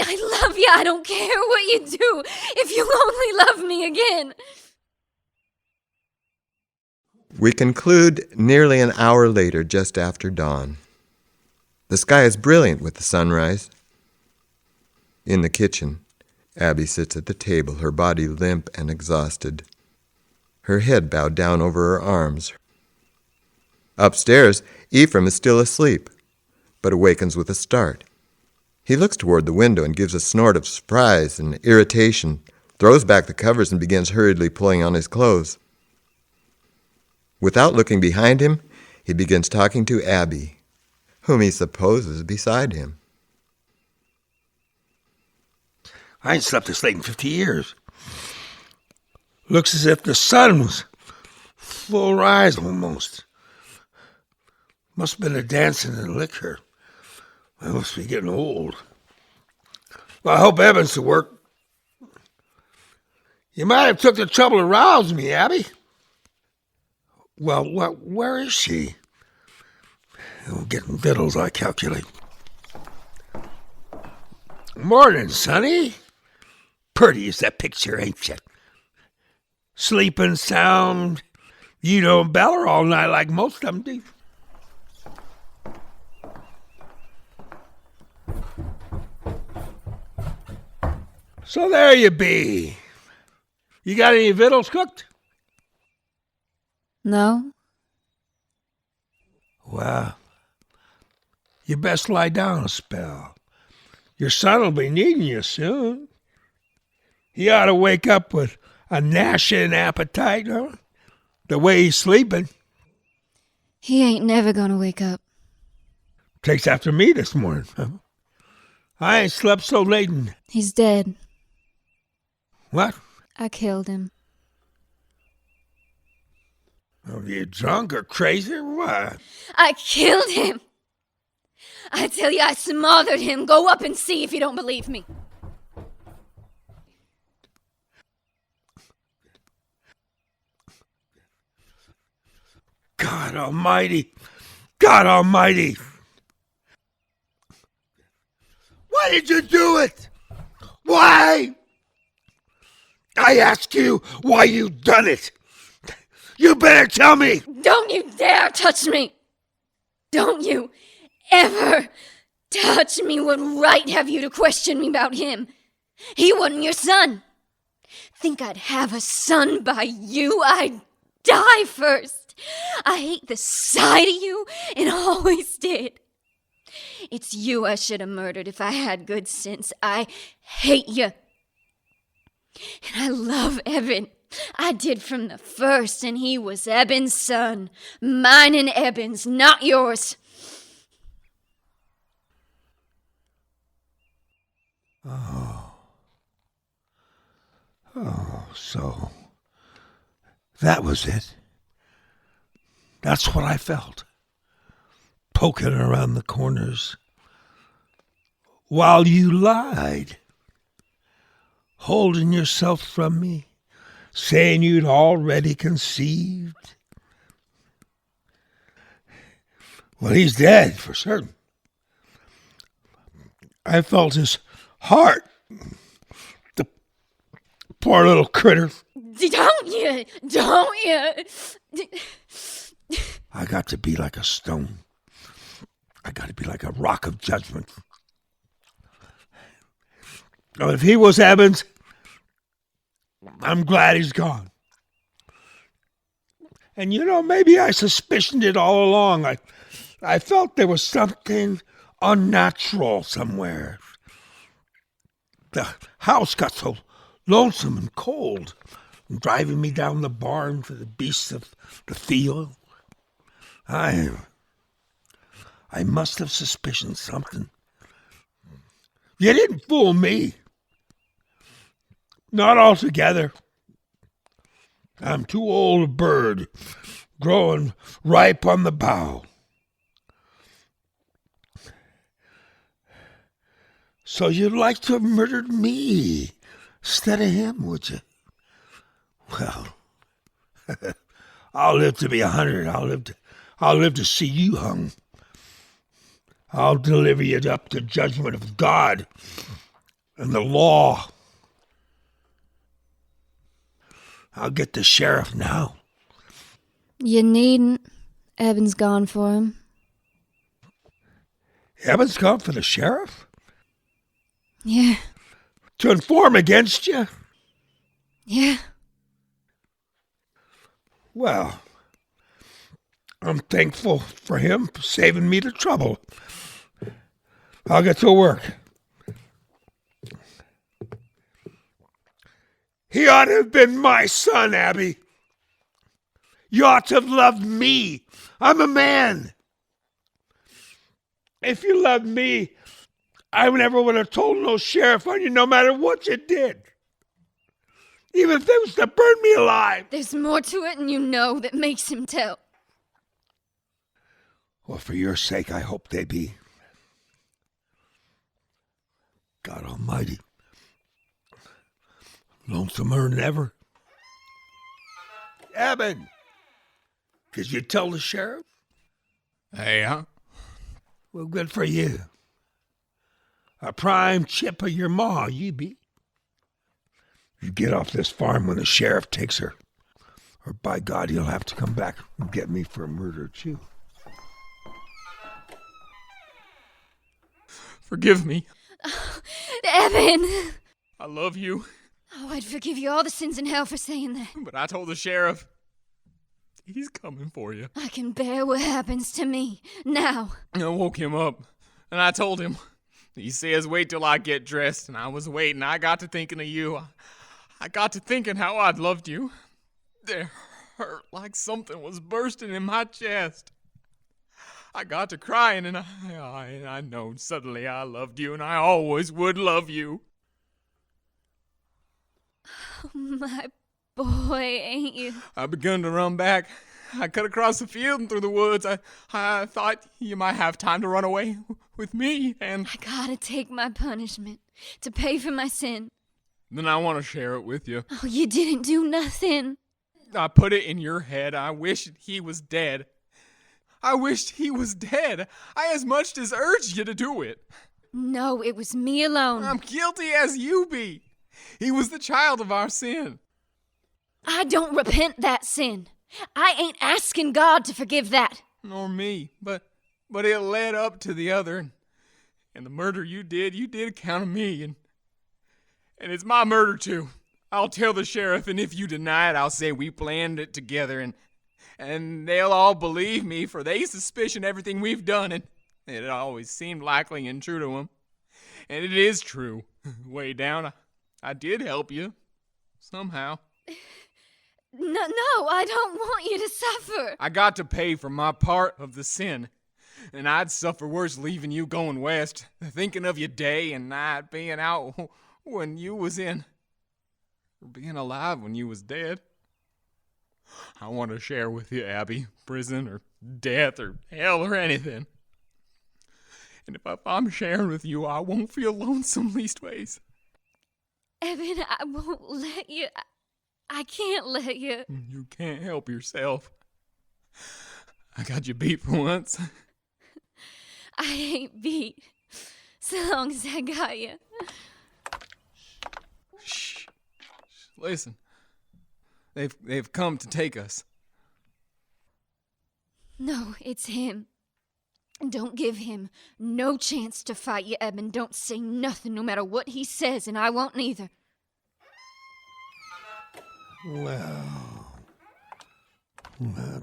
I love you. I don't care what you do. If you only love me again. We conclude nearly an hour later, just after dawn. The sky is brilliant with the sunrise. In the kitchen, Abbie sits at the table, her body limp and exhausted, her head bowed down over her arms. Upstairs, Ephraim is still asleep, but awakens with a start. He looks toward the window and gives a snort of surprise and irritation, throws back the covers and begins hurriedly pulling on his clothes. Without looking behind him, he begins talking to Abbie, whom he supposes beside him. I ain't slept this late in 50 years. Looks as if the sun was full rise almost. Must have been a dancing and liquor. I must be getting old. Well, I hope Eben's to work. You might have took the trouble to rouse me, Abbie. Well, where is she? Oh, getting victuals, I calculate. Morning, Sonny. Pretty is that picture, ain't you? Sleeping sound. You don't bell her all night like most of them do. So there you be. You got any victuals cooked? No? Well, you best lie down a spell. Your son'll be needing you soon. He ought to wake up with a gnashing appetite, huh? The way he's sleeping. He ain't never gonna wake up. Takes after me this morning, huh? I ain't slept so late in... He's dead. What? I killed him. Are you drunk or crazy or what? I killed him! I tell you, I smothered him. Go up and see if you don't believe me. God almighty! God almighty! Why did you do it? Why? I ask you why you done it. You better tell me. Don't you dare touch me. Don't you ever touch me. What right have you to question me about him? He wasn't your son. Think I'd have a son by you? I'd die first. I hate the sight of you and always did. It's you I should have murdered if I had good sense. I hate you. And I love Eben. I did from the first, and he was Eben's son. Mine and Eben's, not yours. So that was it. That's what I felt. Poking around the corners. While you lied. Holding yourself from me. Saying you'd already conceived. Well, he's dead for certain. I felt his heart. The poor little critter. Don't you? I got to be like a stone. I got to be like a rock of judgment. Now, if he was Eben's, I'm glad he's gone. And maybe I suspicioned it all along. I felt there was something unnatural somewhere. The house got so lonesome and cold, driving me down the barn for the beasts of the field. I must have suspicioned something. You didn't fool me. Not altogether. I'm too old a bird, growing ripe on the bough. So you'd like to have murdered me instead of him, would you? Well, I'll live to be 100. I'll live to see you hung. I'll deliver you up to judgment of God and the law. I'll get the sheriff now. You needn't. Eben's gone for him. Eben's come for the sheriff? Yeah. To inform against you? Yeah. Well, I'm thankful for him for saving me the trouble. I'll get to work. He ought to have been my son, Abbie. You ought to have loved me. I'm a man. If you loved me, I never would have told no sheriff on you no matter what you did. Even if it was to burn me alive. There's more to it, and you know that makes him tell. Well, for your sake, I hope they be. God almighty. Lonesomer than ever. Eben, did you tell the sheriff? Yeah. Well, good for you. A prime chip of your ma, you be. You get off this farm when the sheriff takes her, or by God, he'll have to come back and get me for a murder too. Forgive me. Eben! I love you. Oh, I'd forgive you all the sins in hell for saying that. But I told the sheriff. He's coming for you. I can bear what happens to me, now. I woke him up, and I told him. He says, wait till I get dressed, and I was waiting. I got to thinking of you. I got to thinking how I'd loved you. It hurt like something was bursting in my chest. I got to crying, and I know suddenly I loved you, and I always would love you. Oh, my boy, ain't you? I begun to run back. I cut across the field and through the woods. I thought you might have time to run away with me, and I gotta take my punishment to pay for my sin. then I want to share it with you. Oh, you didn't do nothing. I put it in your head. I wished he was dead. I wished he was dead. I as much as urged you to do it. No, it was me alone. I'm guilty as you be. He was the child of our sin. I don't repent that sin. I ain't asking God to forgive that. Nor me, but it led up to the other, and the murder you did account of me, and it's my murder too. I'll tell the sheriff, and if you deny it, I'll say we planned it together, and they'll all believe me, for they suspicion everything we've done, and it always seemed likely and true to them. And it is true. Way down, I did help you, somehow. No, I don't want you to suffer. I got to pay for my part of the sin, and I'd suffer worse leaving you going west, thinking of you day and night, being out when you was in, or being alive when you was dead. I want to share with you, Abbie, prison or death or hell or anything. And if I'm sharing with you, I won't feel lonesome leastways. Eben, I won't let you. I can't let you. You can't help yourself. I got you beat for once. I ain't beat. So long as I got you. Shh. Listen. They've come to take us. No, it's him. Don't give him no chance to fight you, Eben. Don't say nothing no matter what he says, and I won't neither. Well,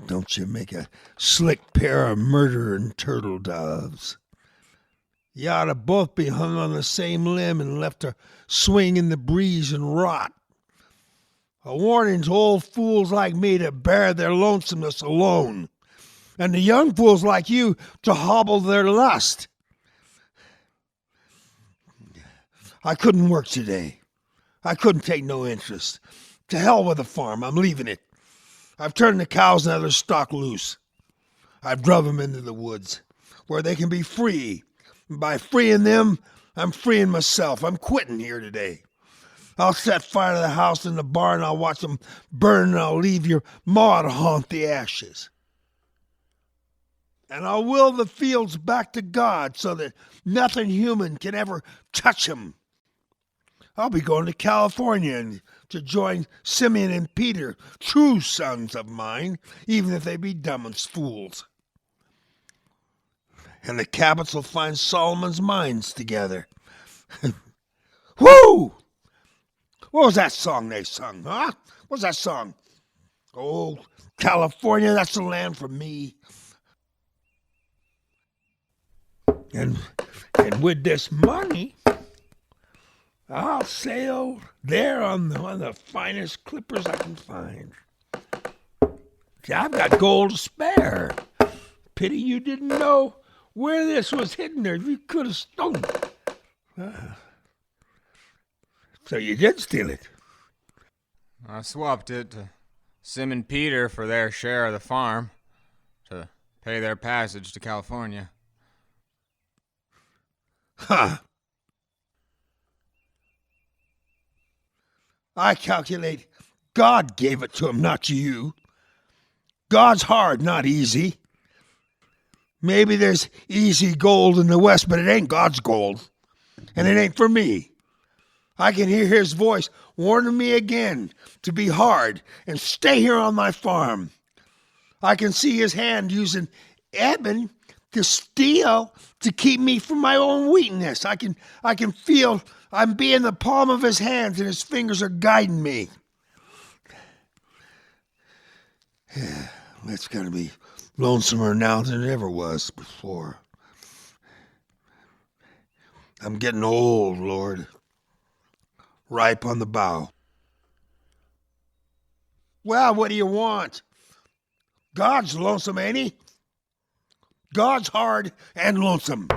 don't you make a slick pair of murdering turtle doves. You ought to both be hung on the same limb and left to swing in the breeze and rot. A warning to old fools like me to bear their lonesomeness alone, and to young fools like you to hobble their lust. I couldn't work today. I couldn't take no interest. To hell with the farm, I'm leaving it. I've turned the cows and other stock loose. I've drove them into the woods, where they can be free. And by freeing them, I'm freeing myself. I'm quitting here today. I'll set fire to the house and the barn, I'll watch them burn, and I'll leave your ma to haunt the ashes. And I'll will the fields back to God so that nothing human can ever touch them. I'll be going to California and to join Simeon and Peter, true sons of mine, even if they be dumb as fools. and the Cabots will find Solomon's mines together. Whoo! What was that song they sung, huh? What was that song? Oh, California, that's the land for me. And with this money, I'll sail there on the finest clippers I can find. See, I've got gold to spare. Pity you didn't know where this was hidden, or you could have stolen it. So you did steal it. I swapped it to Sim and Peter for their share of the farm to pay their passage to California. Huh. I calculate God gave it to him, not you. God's hard, not easy. Maybe there's easy gold in the West, but it ain't God's gold. And it ain't for me. I can hear his voice warning me again to be hard and stay here on my farm. I can see his hand using Eben to steal to keep me from my own weakness. I can feel I'm being the palm of his hands and his fingers are guiding me. It's going to be lonesomer now than it ever was before. I'm getting old, Lord. Ripe on the bough. Well, what do you want? God's lonesome, ain't he? God's hard and lonesome.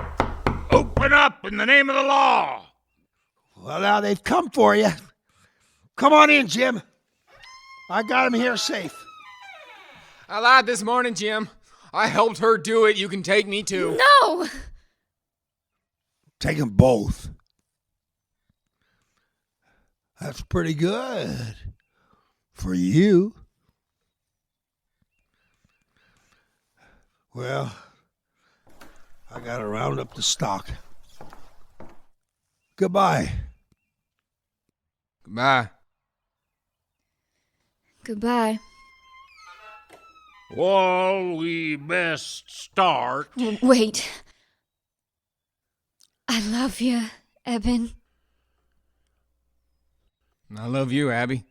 Open up in the name of the law. Well, now they've come for you. Come on in, Jim. I got him here safe. I lied this morning, Jim. I helped her do it. You can take me too. No! Take them both. That's pretty good for you. Well, I gotta round up the stock. Goodbye. Goodbye. Goodbye. Well, we best start. Wait. I love you, Eben. I love you, Abbie.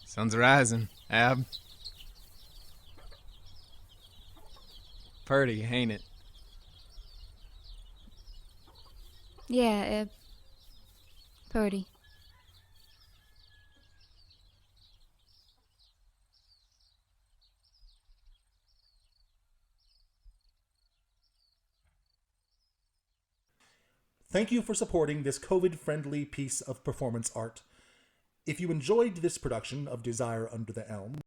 Sun's rising, Ab. Purty, ain't it? Yeah, Eb. Purty. Thank you for supporting this COVID-friendly piece of performance art. If you enjoyed this production of Desire Under the Elms,